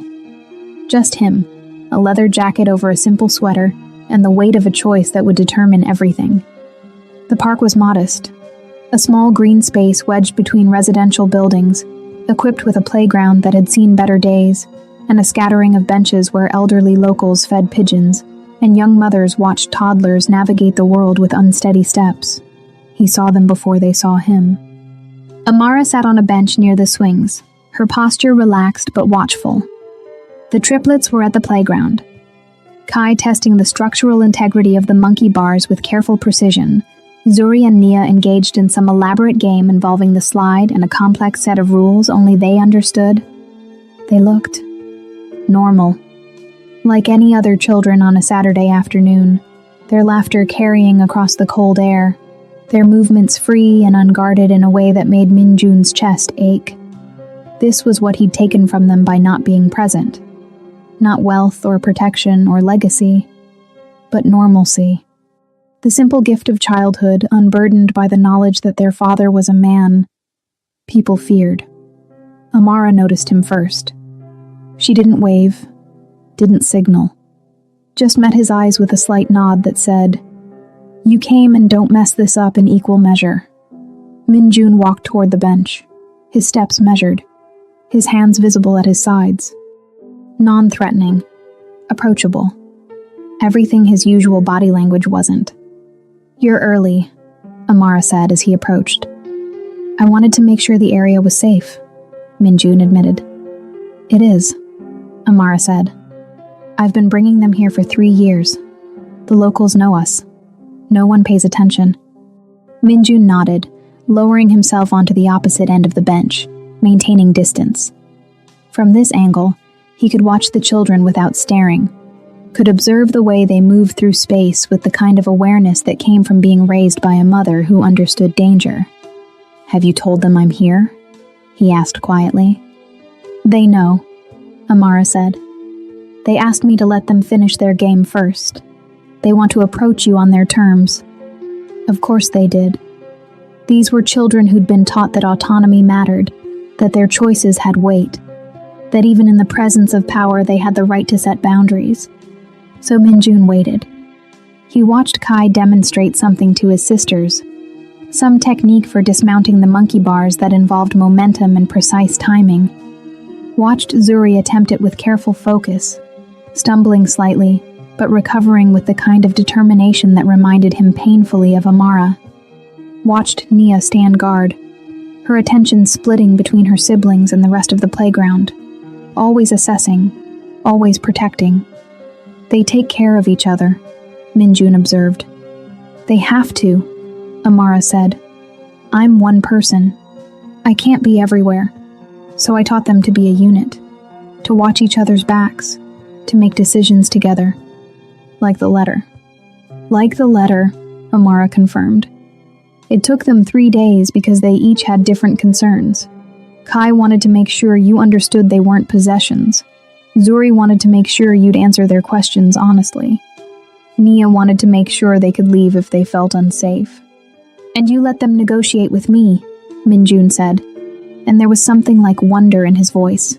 Just him, a leather jacket over a simple sweater, and the weight of a choice that would determine everything. The park was modest. A small green space wedged between residential buildings, equipped with a playground that had seen better days, and a scattering of benches where elderly locals fed pigeons, and young mothers watched toddlers navigate the world with unsteady steps. He saw them before they saw him. Amara sat on a bench near the swings, her posture relaxed but watchful. The triplets were at the playground. Kai testing the structural integrity of the monkey bars with careful precision, Zuri and Nia engaged in some elaborate game involving the slide and a complex set of rules only they understood. They looked normal. Like any other children on a Saturday afternoon, their laughter carrying across the cold air, their movements free and unguarded in a way that made Minjun's chest ache. This was what he'd taken from them by not being present. Not wealth or protection or legacy, but normalcy. The simple gift of childhood, unburdened by the knowledge that their father was a man people feared. Amara noticed him first. She didn't wave, didn't signal, just met his eyes with a slight nod that said, "You came and don't mess this up in equal measure." Minjun walked toward the bench, his steps measured, his hands visible at his sides. Non-threatening, approachable. Everything his usual body language wasn't. "You're early," Amara said as he approached. "I wanted to make sure the area was safe," Minjun admitted. "It is," Amara said. "I've been bringing them here for 3 years. The locals know us. No one pays attention." Minjun nodded, lowering himself onto the opposite end of the bench, maintaining distance. From this angle, he could watch the children without staring, could observe the way they moved through space with the kind of awareness that came from being raised by a mother who understood danger. "Have you told them I'm here?" he asked quietly. "They know," Amara said. "They asked me to let them finish their game first. They want to approach you on their terms." Of course they did. These were children who'd been taught that autonomy mattered, that their choices had weight, that even in the presence of power they had the right to set boundaries. So Minjun waited. He watched Kai demonstrate something to his sisters, some technique for dismounting the monkey bars that involved momentum and precise timing. Watched Zuri attempt it with careful focus, stumbling slightly, but recovering with the kind of determination that reminded him painfully of Amara. Watched Nia stand guard, her attention splitting between her siblings and the rest of the playground, always assessing, always protecting. "They take care of each other," Minjun observed. They have to, Amara said. I'm one person. I can't be everywhere. So I taught them to be a unit, to watch each other's backs, to make decisions together. Like the letter. Like the letter, Amara confirmed. It took them 3 days because they each had different concerns. Kai wanted to make sure you understood they weren't possessions. Zuri wanted to make sure you'd answer their questions honestly. Nia wanted to make sure they could leave if they felt unsafe. And you let them negotiate with me, Minjun said, and there was something like wonder in his voice.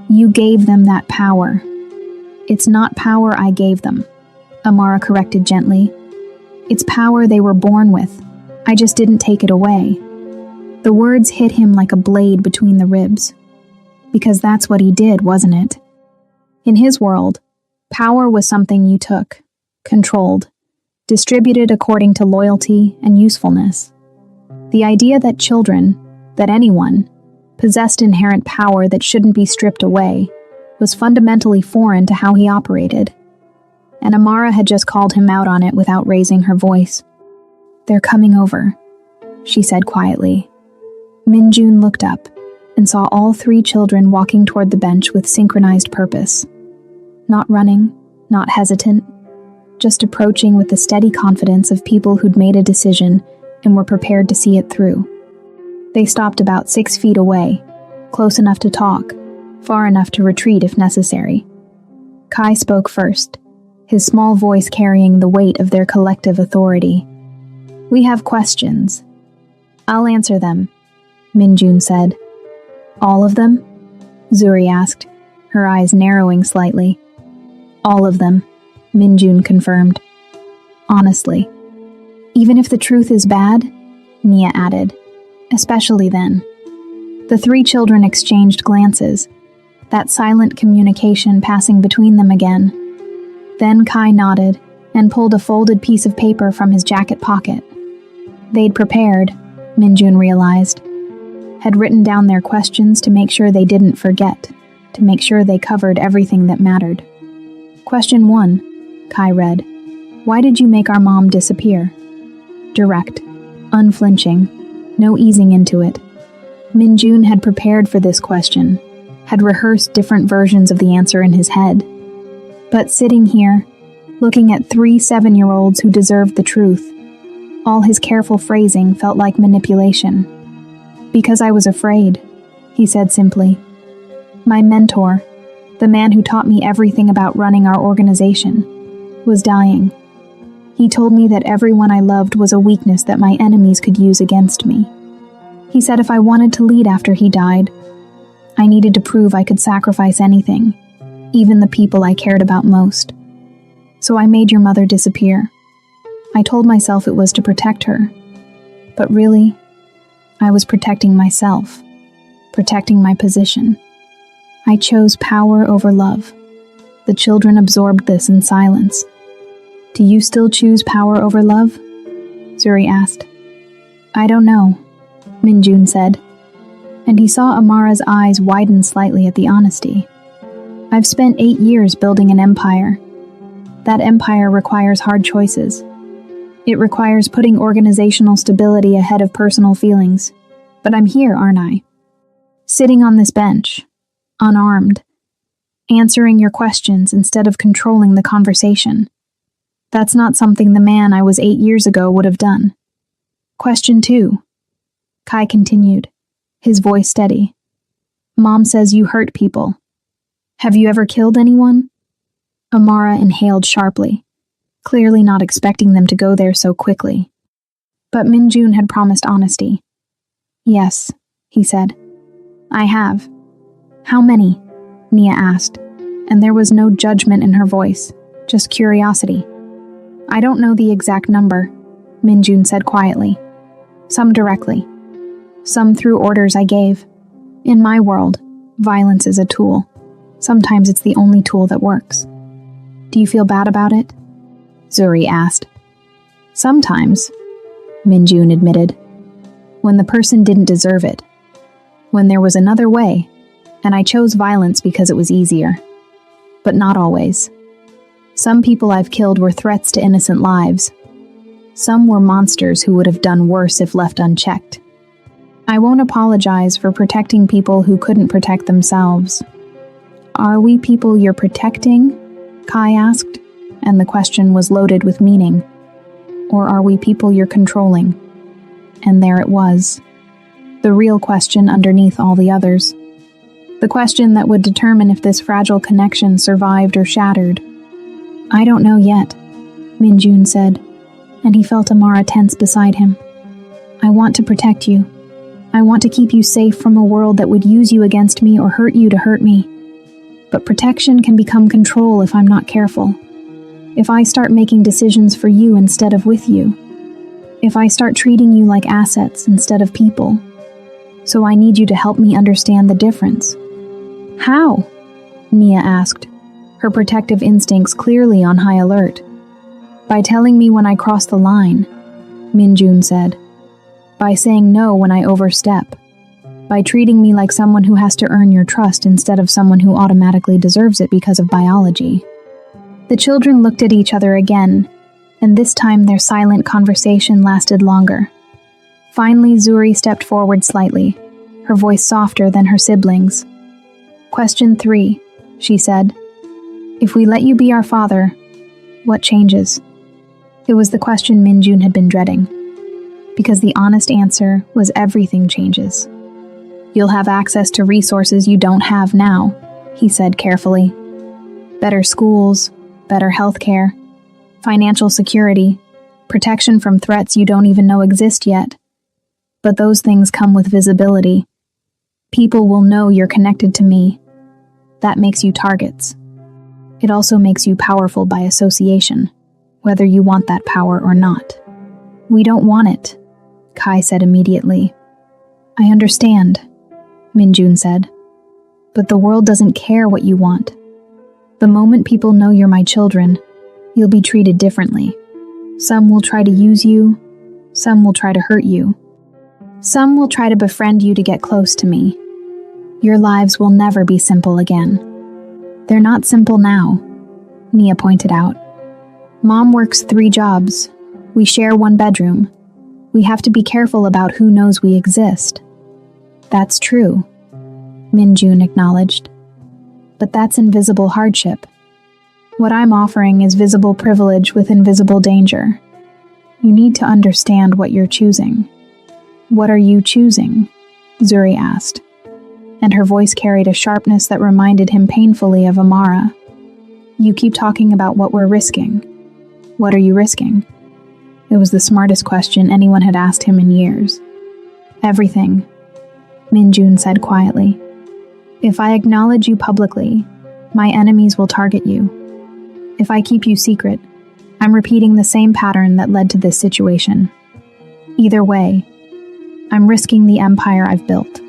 You gave them that power. It's not power I gave them, Amara corrected gently. It's power they were born with. I just didn't take it away. The words hit him like a blade between the ribs. Because that's what he did, wasn't it? In his world, power was something you took, controlled, distributed according to loyalty and usefulness. The idea that children, that anyone, possessed inherent power that shouldn't be stripped away was fundamentally foreign to how he operated. And Amara had just called him out on it without raising her voice. They're coming over, she said quietly. Minjun looked up and saw all 3 children walking toward the bench with synchronized purpose. Not running, not hesitant, just approaching with the steady confidence of people who'd made a decision and were prepared to see it through. They stopped about 6 feet away, close enough to talk, far enough to retreat if necessary. Kai spoke first, his small voice carrying the weight of their collective authority. We have questions. I'll answer them, Minjun said. All of them? Zuri asked, her eyes narrowing slightly. All of them, Minjun confirmed. Honestly. Even if the truth is bad, Nia added. Especially then. The 3 children exchanged glances, that silent communication passing between them again. Then Kai nodded and pulled a folded piece of paper from his jacket pocket. They'd prepared, Minjun realized, had written down their questions to make sure they didn't forget, to make sure they covered everything that mattered. Question 1, Kai read. Why did you make our mom disappear? Direct, unflinching, no easing into it. Minjun had prepared for this question, had rehearsed different versions of the answer in his head. But sitting here, looking at 3 7-year-olds who deserved the truth, all his careful phrasing felt like manipulation. Because I was afraid, he said simply. My mentor, the man who taught me everything about running our organization, was dying. He told me that everyone I loved was a weakness that my enemies could use against me. He said if I wanted to lead after he died, I needed to prove I could sacrifice anything, even the people I cared about most. So I made your mother disappear. I told myself it was to protect her. But really, I was protecting myself, protecting my position. I chose power over love. The children absorbed this in silence. Do you still choose power over love? Zuri asked. I don't know, Minjun said, and he saw Amara's eyes widen slightly at the honesty. I've spent 8 years building an empire. That empire requires hard choices. It requires putting organizational stability ahead of personal feelings. But I'm here, aren't I? Sitting on this bench, unarmed, answering your questions instead of controlling the conversation. That's not something the man I was 8 years ago would have done. Question 2. Kai continued, his voice steady. Mom says you hurt people. Have you ever killed anyone? Amara inhaled sharply, clearly not expecting them to go there so quickly. But Minjun had promised honesty. Yes, he said. I have. How many? Nia asked, and there was no judgment in her voice, just curiosity. I don't know the exact number, Minjun said quietly. Some directly. Some through orders I gave. In my world, violence is a tool. Sometimes it's the only tool that works. Do you feel bad about it? Zuri asked. Sometimes, Minjun admitted. When the person didn't deserve it. When there was another way, and I chose violence because it was easier. But not always. Some people I've killed were threats to innocent lives. Some were monsters who would have done worse if left unchecked. I won't apologize for protecting people who couldn't protect themselves. Are we people you're protecting? Kai asked, and the question was loaded with meaning. Or are we people you're controlling? And there it was. The real question underneath all the others. The question that would determine if this fragile connection survived or shattered. I don't know yet, Minjun said, and he felt Amara tense beside him. I want to protect you. I want to keep you safe from a world that would use you against me or hurt you to hurt me. But protection can become control if I'm not careful. If I start making decisions for you instead of with you. If I start treating you like assets instead of people. So I need you to help me understand the difference. How? Nia asked, her protective instincts clearly on high alert. By telling me when I cross the line, Minjun said. By saying no when I overstep. By treating me like someone who has to earn your trust instead of someone who automatically deserves it because of biology. The children looked at each other again, and this time their silent conversation lasted longer. Finally, Zuri stepped forward slightly, her voice softer than her siblings. Question 3, she said. If we let you be our father, what changes? It was the question Minjun had been dreading. Because the honest answer was everything changes. You'll have access to resources you don't have now, he said carefully. Better schools, better healthcare, financial security, protection from threats you don't even know exist yet. But those things come with visibility. People will know you're connected to me. That makes you targets. It also makes you powerful by association, whether you want that power or not. We don't want it, Kai said immediately. I understand, Minjun said. But the world doesn't care what you want. The moment people know you're my children, you'll be treated differently. Some will try to use you, some will try to hurt you. Some will try to befriend you to get close to me. Your lives will never be simple again. They're not simple now, Nia pointed out. Mom works 3 jobs. We share 1 bedroom. We have to be careful about who knows we exist. That's true, Minjun acknowledged. But that's invisible hardship. What I'm offering is visible privilege with invisible danger. You need to understand what you're choosing. What are you choosing? Zuri asked, and her voice carried a sharpness that reminded him painfully of Amara. You keep talking about what we're risking. What are you risking? It was the smartest question anyone had asked him in years. Everything, Minjun said quietly. If I acknowledge you publicly, my enemies will target you. If I keep you secret, I'm repeating the same pattern that led to this situation. Either way, I'm risking the empire I've built.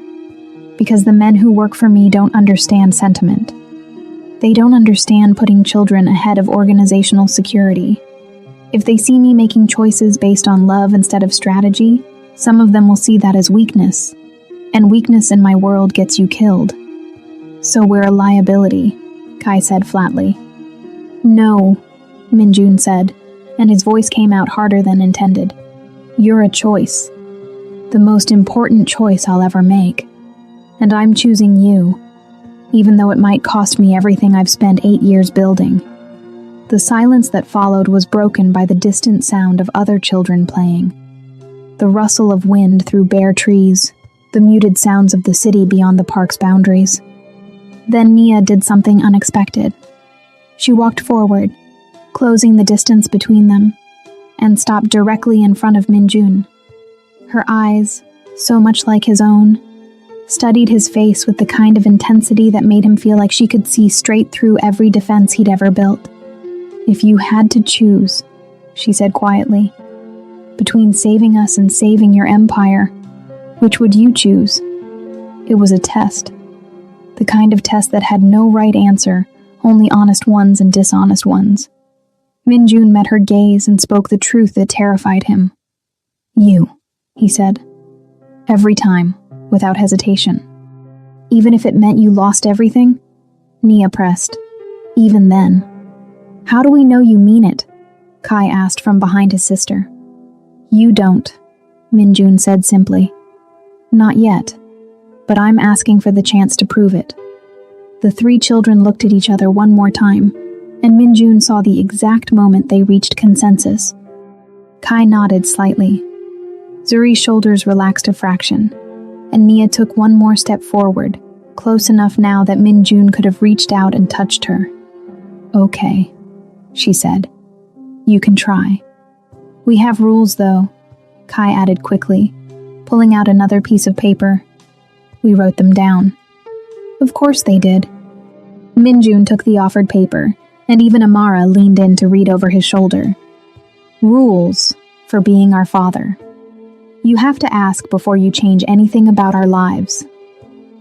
Because the men who work for me don't understand sentiment. They don't understand putting children ahead of organizational security. If they see me making choices based on love instead of strategy, some of them will see that as weakness. And weakness in my world gets you killed. So we're a liability, Kai said flatly. No, Minjun said, and his voice came out harder than intended. You're a choice. The most important choice I'll ever make. And I'm choosing you, even though it might cost me everything I've spent 8 years building. The silence that followed was broken by the distant sound of other children playing. The rustle of wind through bare trees, the muted sounds of the city beyond the park's boundaries. Then Nia did something unexpected. She walked forward, closing the distance between them, and stopped directly in front of Minjun. Her eyes, so much like his own, studied his face with the kind of intensity that made him feel like she could see straight through every defense he'd ever built. If you had to choose, she said quietly, between saving us and saving your empire, which would you choose? It was a test. The kind of test that had no right answer, only honest ones and dishonest ones. Minjun met her gaze and spoke the truth that terrified him. You, he said. Every time, without hesitation. Even if it meant you lost everything? Nia pressed. Even then. How do we know you mean it? Kai asked from behind his sister. You don't, Minjun said simply. Not yet, but I'm asking for the chance to prove it. The three children looked at each other one more time, and Minjun saw the exact moment they reached consensus. Kai nodded slightly. Zuri's shoulders relaxed a fraction, and Nia took one more step forward, close enough now that Minjun could have reached out and touched her. Okay, she said. You can try. We have rules, though, Kai added quickly, pulling out another piece of paper. We wrote them down. Of course they did. Minjun took the offered paper, and even Amara leaned in to read over his shoulder. Rules for being our father. You have to ask before you change anything about our lives.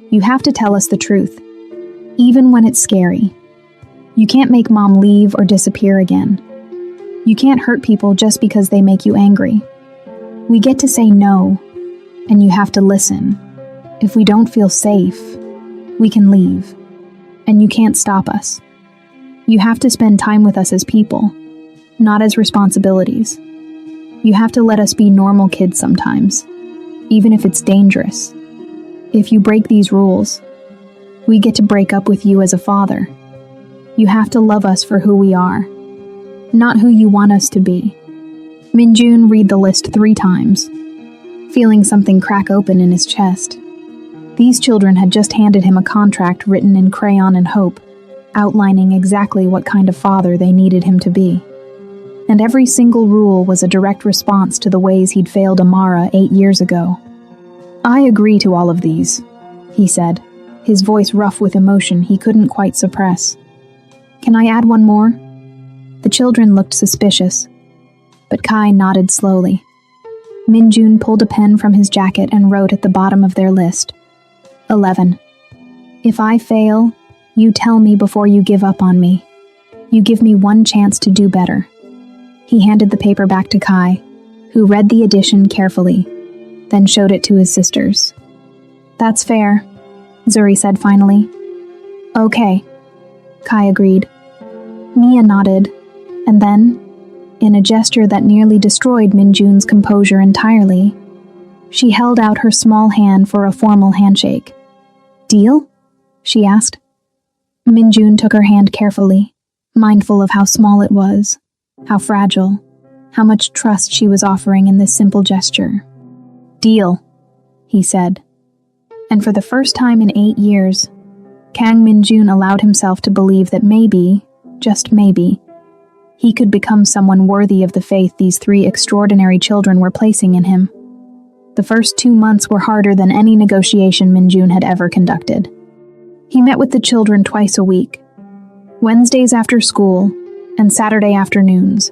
You have to tell us the truth, even when it's scary. You can't make Mom leave or disappear again. You can't hurt people just because they make you angry. We get to say no, and you have to listen. If we don't feel safe, we can leave, and you can't stop us. You have to spend time with us as people, not as responsibilities. You have to let us be normal kids sometimes, even if it's dangerous. If you break these rules, we get to break up with you as a father. You have to love us for who we are, not who you want us to be. Minjun read the list 3 times, feeling something crack open in his chest. These children had just handed him a contract written in crayon and hope, outlining exactly what kind of father they needed him to be. And every single rule was a direct response to the ways he'd failed Amara 8 years ago. I agree to all of these, he said, his voice rough with emotion he couldn't quite suppress. Can I add one more? The children looked suspicious, but Kai nodded slowly. Minjun pulled a pen from his jacket and wrote at the bottom of their list. 11. If I fail, you tell me before you give up on me. You give me one chance to do better. He handed the paper back to Kai, who read the addition carefully, then showed it to his sisters. That's fair, Zuri said finally. Okay, Kai agreed. Nia nodded, and then, in a gesture that nearly destroyed Minjun's composure entirely, she held out her small hand for a formal handshake. Deal? She asked. Minjun took her hand carefully, mindful of how small it was, how fragile, how much trust she was offering in this simple gesture. Deal, he said. And for the first time in 8 years, Kang Minjun allowed himself to believe that maybe, just maybe, he could become someone worthy of the faith these 3 extraordinary children were placing in him. The first 2 months were harder than any negotiation Minjun had ever conducted. He met with the children twice a week, Wednesdays after school and Saturday afternoons.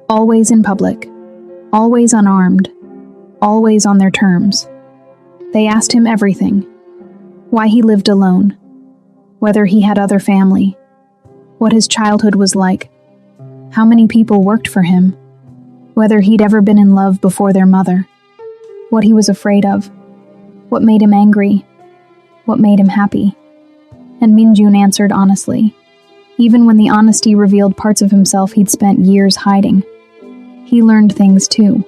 Always in public, always unarmed, always on their terms. They asked him everything. Why he lived alone, whether he had other family, what his childhood was like, how many people worked for him, whether he'd ever been in love before their mother, what he was afraid of, what made him angry, what made him happy. And Minjun answered honestly, even when the honesty revealed parts of himself he'd spent years hiding. He learned things too.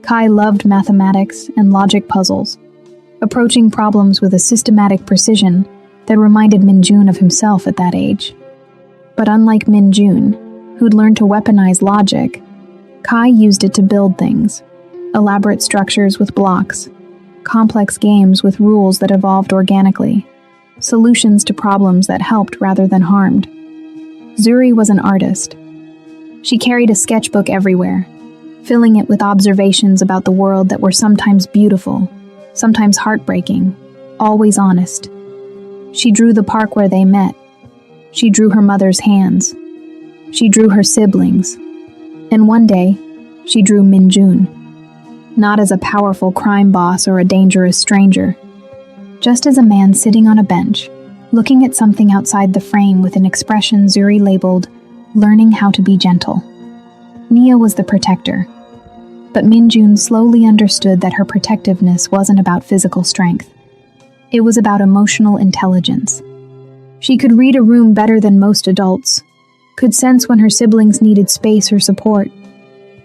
Kai loved mathematics and logic puzzles, approaching problems with a systematic precision that reminded Minjun of himself at that age. But unlike Minjun, who'd learned to weaponize logic, Kai used it to build things, elaborate structures with blocks, complex games with rules that evolved organically, solutions to problems that helped rather than harmed. Zuri was an artist. She carried a sketchbook everywhere, filling it with observations about the world that were sometimes beautiful, sometimes heartbreaking, always honest. She drew the park where they met. She drew her mother's hands. She drew her siblings. And one day, she drew Minjun. Not as a powerful crime boss or a dangerous stranger, just as a man sitting on a bench, looking at something outside the frame with an expression Zuri labeled, learning how to be gentle. Nia was the protector, but Minjun slowly understood that her protectiveness wasn't about physical strength. It was about emotional intelligence. She could read a room better than most adults, could sense when her siblings needed space or support,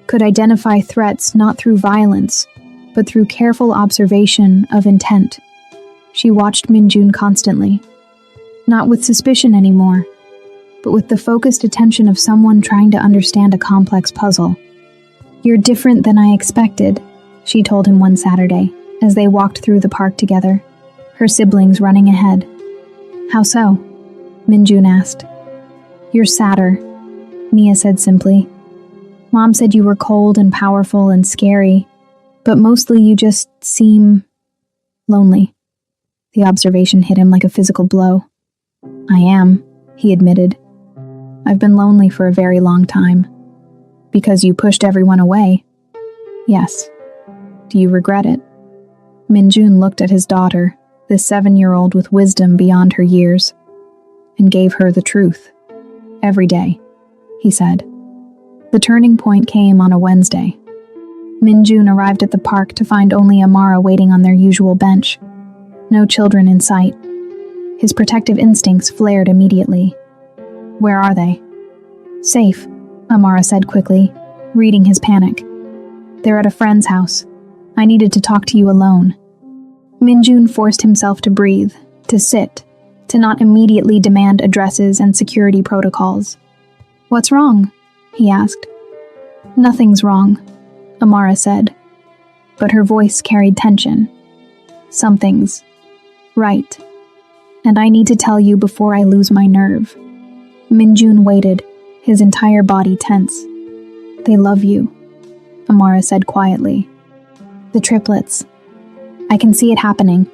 could identify threats not through violence, but through careful observation of intent. She watched Minjun constantly, not with suspicion anymore, but with the focused attention of someone trying to understand a complex puzzle. "You're different than I expected," she told him one Saturday, as they walked through the park together, her siblings running ahead. "How so?" Minjun asked. "You're sadder," Nia said simply. "Mom said you were cold and powerful and scary, but mostly you just seem lonely." The observation hit him like a physical blow. "I am," he admitted. "I've been lonely for a very long time." "Because you pushed everyone away?" "Yes." "Do you regret it?" Minjun looked at his daughter, this 7-year-old with wisdom beyond her years, and gave her the truth. "Every day," he said. The turning point came on a Wednesday. Minjun arrived at the park to find only Amara waiting on their usual bench. No children in sight. His protective instincts flared immediately. "Where are they?" "Safe," Amara said quickly, reading his panic. "They're at a friend's house. I needed to talk to you alone." Minjun forced himself to breathe, to sit, to not immediately demand addresses and security protocols. "What's wrong?" he asked. "Nothing's wrong," Amara said, but her voice carried tension. "Something's right, and I need to tell you before I lose my nerve." Minjun waited, his entire body tense. "They love you," Amara said quietly. "The triplets. I can see it happening.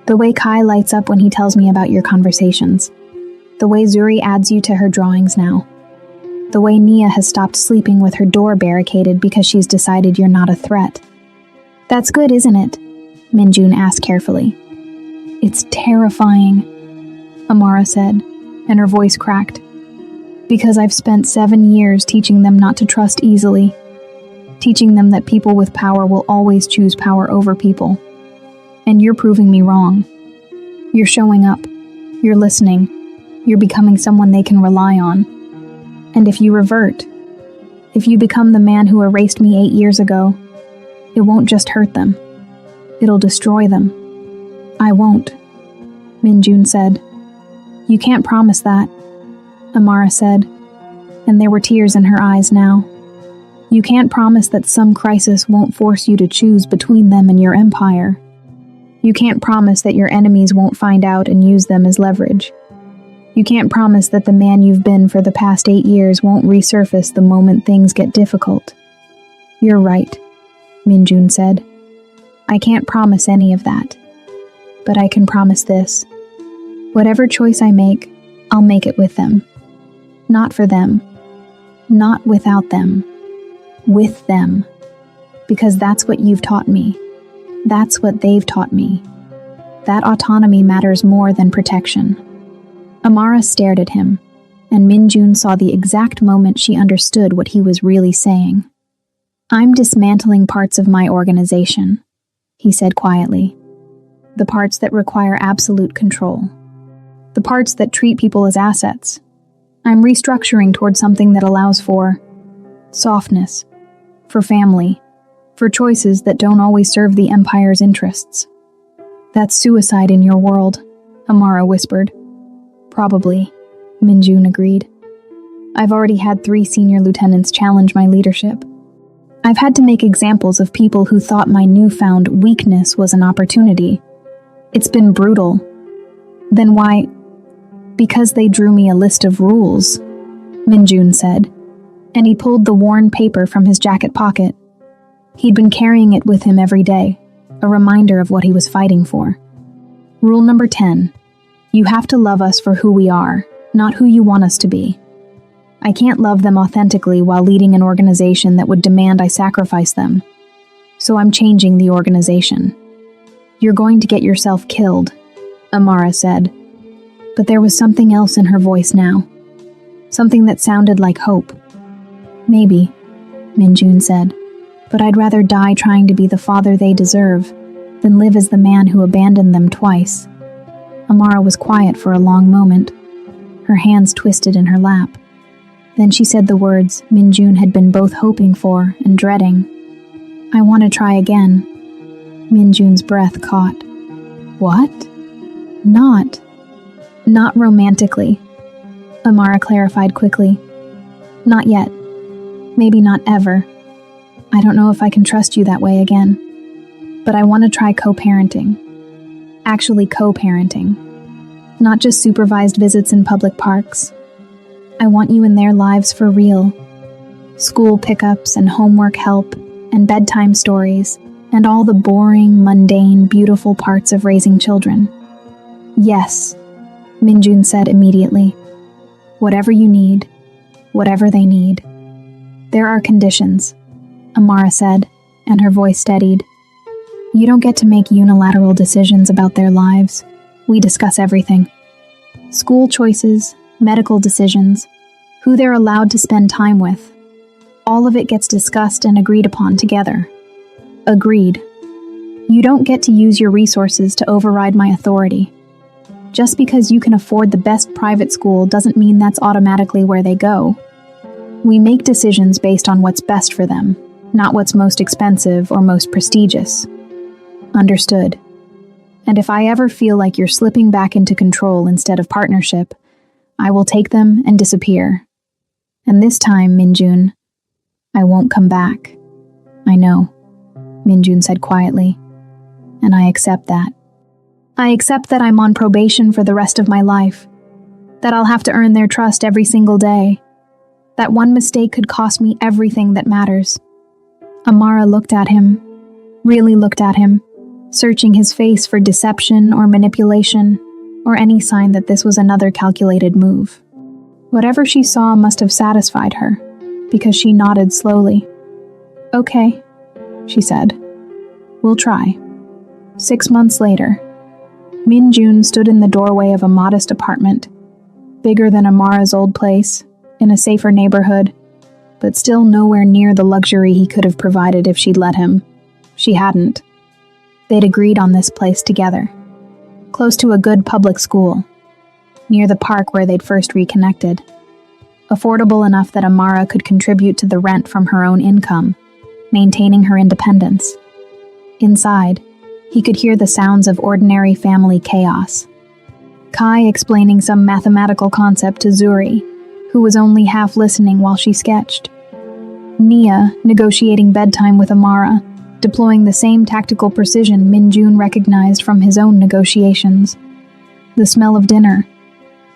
The way Kai lights up when he tells me about your conversations. The way Zuri adds you to her drawings now. The way Nia has stopped sleeping with her door barricaded because she's decided you're not a threat." "That's good, isn't it?" Minjun asked carefully. "It's terrifying," Amara said, and her voice cracked. "Because I've spent 7 years teaching them not to trust easily. Teaching them that people with power will always choose power over people. And you're proving me wrong. You're showing up. You're listening. You're becoming someone they can rely on. And if you revert, if you become the man who erased me 8 years ago, it won't just hurt them. It'll destroy them." "I won't," Minjun said. "You can't promise that," Amara said, and there were tears in her eyes now. "You can't promise that some crisis won't force you to choose between them and your empire. You can't promise that your enemies won't find out and use them as leverage. You can't promise that the man you've been for the past 8 years won't resurface the moment things get difficult." "You're right," Minjun said. "I can't promise any of that. But I can promise this. Whatever choice I make, I'll make it with them. Not for them. Not without them. With them. Because that's what you've taught me. That's what they've taught me. That autonomy matters more than protection." Amara stared at him, and Minjun saw the exact moment she understood what he was really saying. "I'm dismantling parts of my organization," he said quietly. "The parts that require absolute control. The parts that treat people as assets. I'm restructuring towards something that allows for softness, for family, for choices that don't always serve the Empire's interests." "That's suicide in your world," Amara whispered. "Probably," Minjun agreed. "I've already had 3 senior lieutenants challenge my leadership. I've had to make examples of people who thought my newfound weakness was an opportunity. It's been brutal. Then why? Because they drew me a list of rules," Minjun said, and he pulled the worn paper from his jacket pocket. He'd been carrying it with him every day, a reminder of what he was fighting for. "Rule number 10. You have to love us for who we are, not who you want us to be. I can't love them authentically while leading an organization that would demand I sacrifice them. So I'm changing the organization." "You're going to get yourself killed," Amara said. But there was something else in her voice now. Something that sounded like hope. "Maybe," Minjun said, "but I'd rather die trying to be the father they deserve than live as the man who abandoned them twice." Amara was quiet for a long moment, her hands twisted in her lap. Then she said the words Minjun had been both hoping for and dreading. "I want to try again." Minjun's breath caught. "What?" Not romantically," Amara clarified quickly. "Not yet. Maybe not ever. I don't know if I can trust you that way again. But I want to try co-parenting. Actually co-parenting. Not just supervised visits in public parks. I want you in their lives for real. School pickups and homework help and bedtime stories and all the boring, mundane, beautiful parts of raising children." "Yes," Minjun said immediately. "Whatever you need, whatever they need." "There are conditions," Amara said, and her voice steadied. "You don't get to make unilateral decisions about their lives. We discuss everything. School choices, medical decisions, who they're allowed to spend time with. All of it gets discussed and agreed upon together." "Agreed. You don't get to use your resources to override my authority. Just because you can afford the best private school doesn't mean that's automatically where they go. We make decisions based on what's best for them, not what's most expensive or most prestigious." "Understood. And if I ever feel like you're slipping back into control instead of partnership, I will take them and disappear. And this time, Minjun, I won't come back." "I know," Minjun said quietly, "and I accept that. I accept that I'm on probation for the rest of my life, that I'll have to earn their trust every single day, that one mistake could cost me everything that matters." Amara looked at him, really looked at him, searching his face for deception or manipulation, or any sign that this was another calculated move. Whatever she saw must have satisfied her, because she nodded slowly. "Okay," she said. "We'll try." 6 months later, Minjun stood in the doorway of a modest apartment, bigger than Amara's old place, in a safer neighborhood, but still nowhere near the luxury he could have provided if she'd let him. She hadn't. They'd agreed on this place together, close to a good public school, near the park where they'd first reconnected. Affordable enough that Amara could contribute to the rent from her own income, maintaining her independence. Inside, he could hear the sounds of ordinary family chaos. Kai explaining some mathematical concept to Zuri, who was only half listening while she sketched. Nia negotiating bedtime with Amara, deploying the same tactical precision Minjun recognized from his own negotiations. The smell of dinner,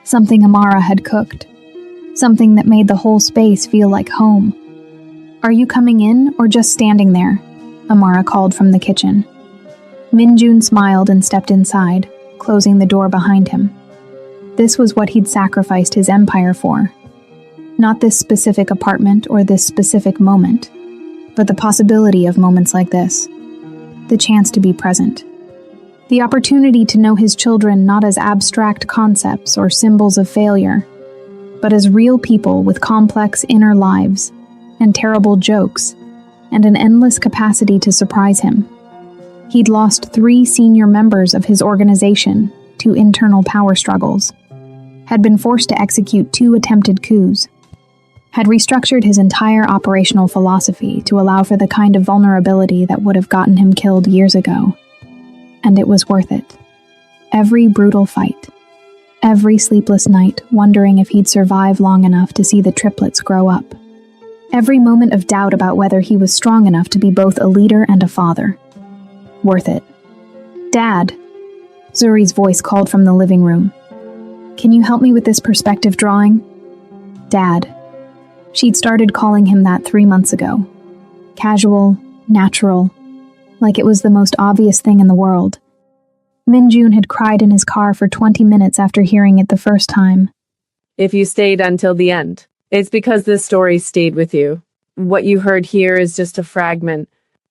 something Amara had cooked, something that made the whole space feel like home. "Are you coming in or just standing there?" Amara called from the kitchen. Minjun smiled and stepped inside, closing the door behind him. This was what he'd sacrificed his empire for. Not this specific apartment or this specific moment, but the possibility of moments like this. The chance to be present. The opportunity to know his children not as abstract concepts or symbols of failure, but as real people with complex inner lives and terrible jokes and an endless capacity to surprise him. He'd lost 3 senior members of his organization to internal power struggles, had been forced to execute 2 attempted coups, had restructured his entire operational philosophy to allow for the kind of vulnerability that would have gotten him killed years ago. And it was worth it. Every brutal fight, every sleepless night wondering if he'd survive long enough to see the triplets grow up. Every moment of doubt about whether he was strong enough to be both a leader and a father. Worth it. "Dad," Zuri's voice called from the living room. "Can you help me with this perspective drawing?" Dad. She'd started calling him that 3 months ago. Casual, natural, like it was the most obvious thing in the world. Minjun had cried in his car for 20 minutes after hearing it the first time. If you stayed until the end, it's because this story stayed with you. What you heard here is just a fragment.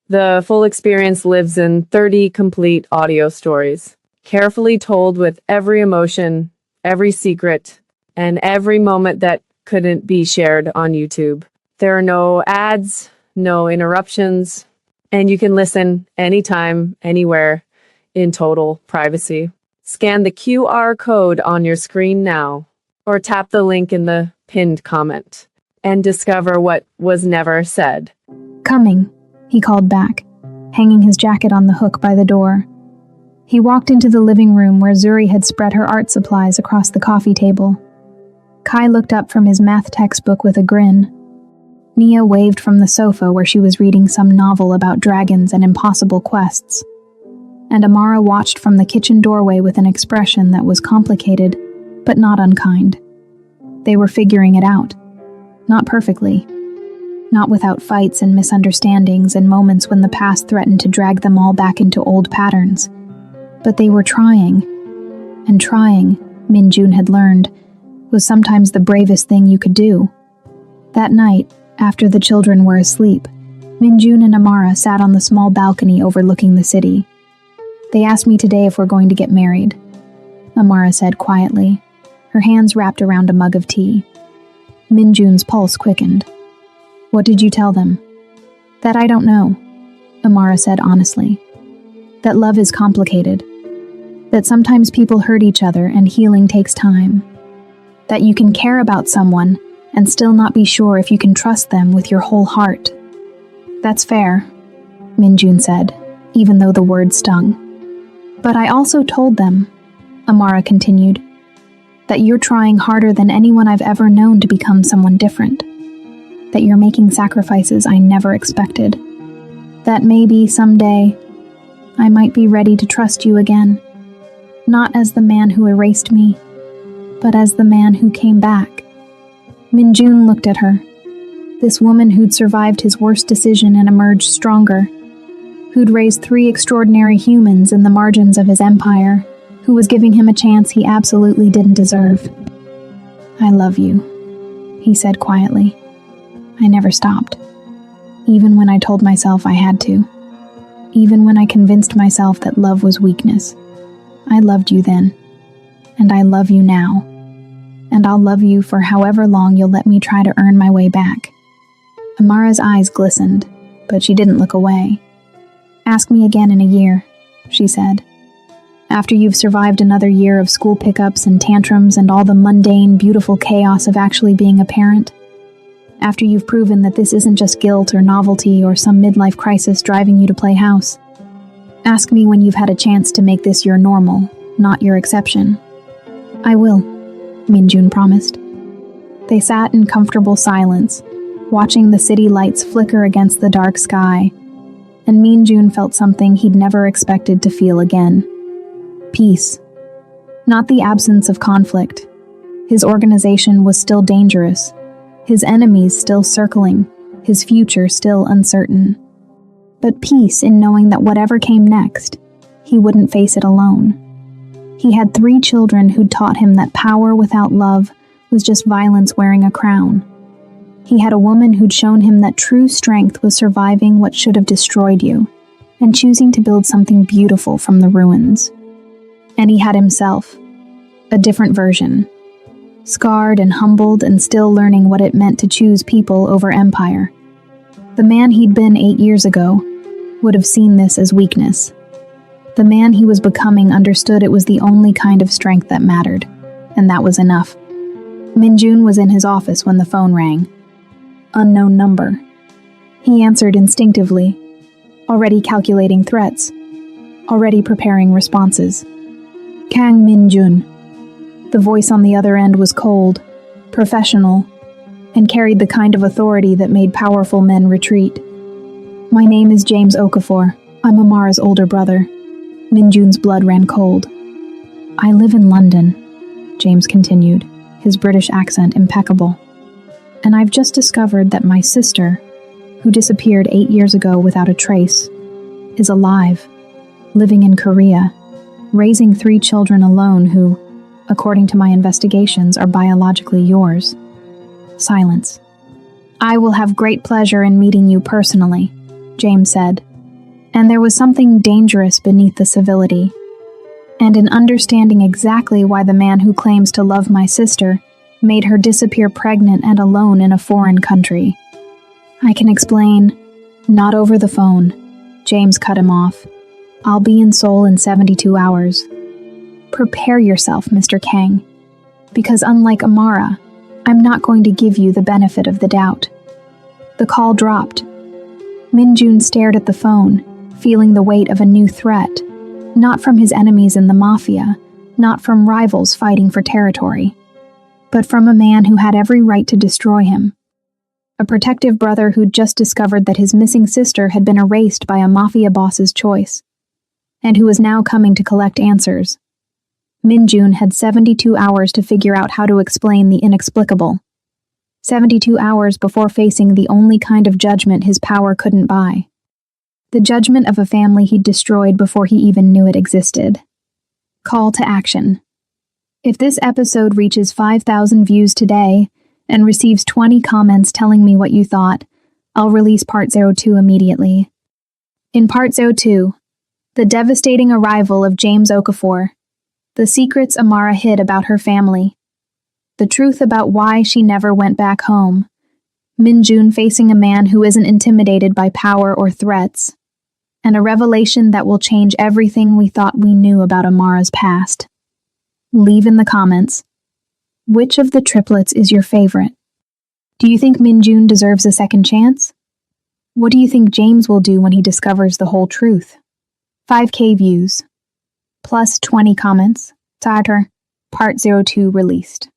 The full experience lives in 30 complete audio stories, carefully told with every emotion, every secret, and every moment that couldn't be shared on YouTube. There are no ads, no interruptions, and you can listen anytime, anywhere, in total privacy. Scan the QR code on your screen now, or tap the link in the pinned comment. and discover what was never said. "Coming," he called back, hanging his jacket on the hook by the door. He walked into the living room where Zuri had spread her art supplies across the coffee table. Kai looked up from his math textbook with a grin. Nia waved from the sofa where she was reading some novel about dragons and impossible quests. And Amara watched from the kitchen doorway with an expression that was complicated, but not unkind. They were figuring it out. Not perfectly. Not without fights and misunderstandings and moments when the past threatened to drag them all back into old patterns. But they were trying. And trying, Min-jun had learned, was sometimes the bravest thing you could do. That night, after the children were asleep, Min-jun and Amara sat on the small balcony overlooking the city. "They asked me today if we're going to get married," Amara said quietly, her hands wrapped around a mug of tea. Min-jun's pulse quickened. "What did you tell them?" "That I don't know," Amara said honestly. "That love is complicated. That sometimes people hurt each other and healing takes time. That you can care about someone and still not be sure if you can trust them with your whole heart." "That's fair," Min-jun said, even though the words stung. "But I also told them," Amara continued, "that you're trying harder than anyone I've ever known to become someone different. That you're making sacrifices I never expected. That maybe someday I might be ready to trust you again. Not as the man who erased me, but as the man who came back." Min-jun looked at her. This woman who'd survived his worst decision and emerged stronger. Who'd raised 3 extraordinary humans in the margins of his empire, who was giving him a chance he absolutely didn't deserve. "I love you," he said quietly. "I never stopped. Even when I told myself I had to. Even when I convinced myself that love was weakness. I loved you then. And I love you now. And I'll love you for however long you'll let me try to earn my way back." Amara's eyes glistened, but she didn't look away. "Ask me again in a year," she said. "After you've survived another year of school pickups and tantrums and all the mundane, beautiful chaos of actually being a parent. After you've proven that this isn't just guilt or novelty or some midlife crisis driving you to play house. Ask me when you've had a chance to make this your normal, not your exception." "I will," Min-jun promised. They sat in comfortable silence, watching the city lights flicker against the dark sky, and Min-jun felt something he'd never expected to feel again. Peace. Not the absence of conflict. His organization was still dangerous, his enemies still circling, his future still uncertain. But peace in knowing that whatever came next, he wouldn't face it alone. He had 3 children who'd taught him that power without love was just violence wearing a crown. He had a woman who'd shown him that true strength was surviving what should have destroyed you, and choosing to build something beautiful from the ruins. And he had himself, a different version, scarred and humbled and still learning what it meant to choose people over empire. The man he'd been 8 years ago would have seen this as weakness. The man he was becoming understood it was the only kind of strength that mattered, and that was enough. Min-jun was in his office when the phone rang. Unknown number. He answered instinctively, already calculating threats, already preparing responses. Kang Min-jun. The voice on the other end was cold, professional, and carried the kind of authority that made powerful men retreat. "My name is James Okafor. I'm Amara's older brother." Min-jun's blood ran cold. "I live in London," James continued, his British accent impeccable. "And I've just discovered that my sister, who disappeared 8 years ago without a trace, is alive, living in Korea, raising 3 children alone who, according to my investigations, are biologically yours." Silence. "I will have great pleasure in meeting you personally," James said, and there was something dangerous beneath the civility, and in understanding exactly why the man who claims to love my sister made her disappear pregnant and alone in a foreign country. "I can explain." "Not over the phone," James cut him off. "I'll be in Seoul in 72 hours. Prepare yourself, Mr. Kang, because unlike Amara, I'm not going to give you the benefit of the doubt. The call dropped. Minjun stared at the phone, feeling the weight of a new threat, not from his enemies in the mafia, not from rivals fighting for territory, but from a man who had every right to destroy him. A protective brother who'd just discovered that his missing sister had been erased by a mafia boss's choice, and who was now coming to collect answers. Minjun had 72 hours to figure out how to explain the inexplicable. 72 hours before facing the only kind of judgment his power couldn't buy. The judgment of a family he'd destroyed before he even knew it existed. Call to action. If this episode reaches 5,000 views today and receives 20 comments telling me what you thought, I'll release Part 02 immediately. In Part 02, the devastating arrival of James Okafor, the secrets Amara hid about her family, the truth about why she never went back home, Minjun facing a man who isn't intimidated by power or threats, and a revelation that will change everything we thought we knew about Amara's past. Leave in the comments. Which of the triplets is your favorite? Do you think Minjun deserves a second chance? What do you think James will do when he discovers the whole truth? 5K views. Plus 20 comments. Tartar, Part 02 released.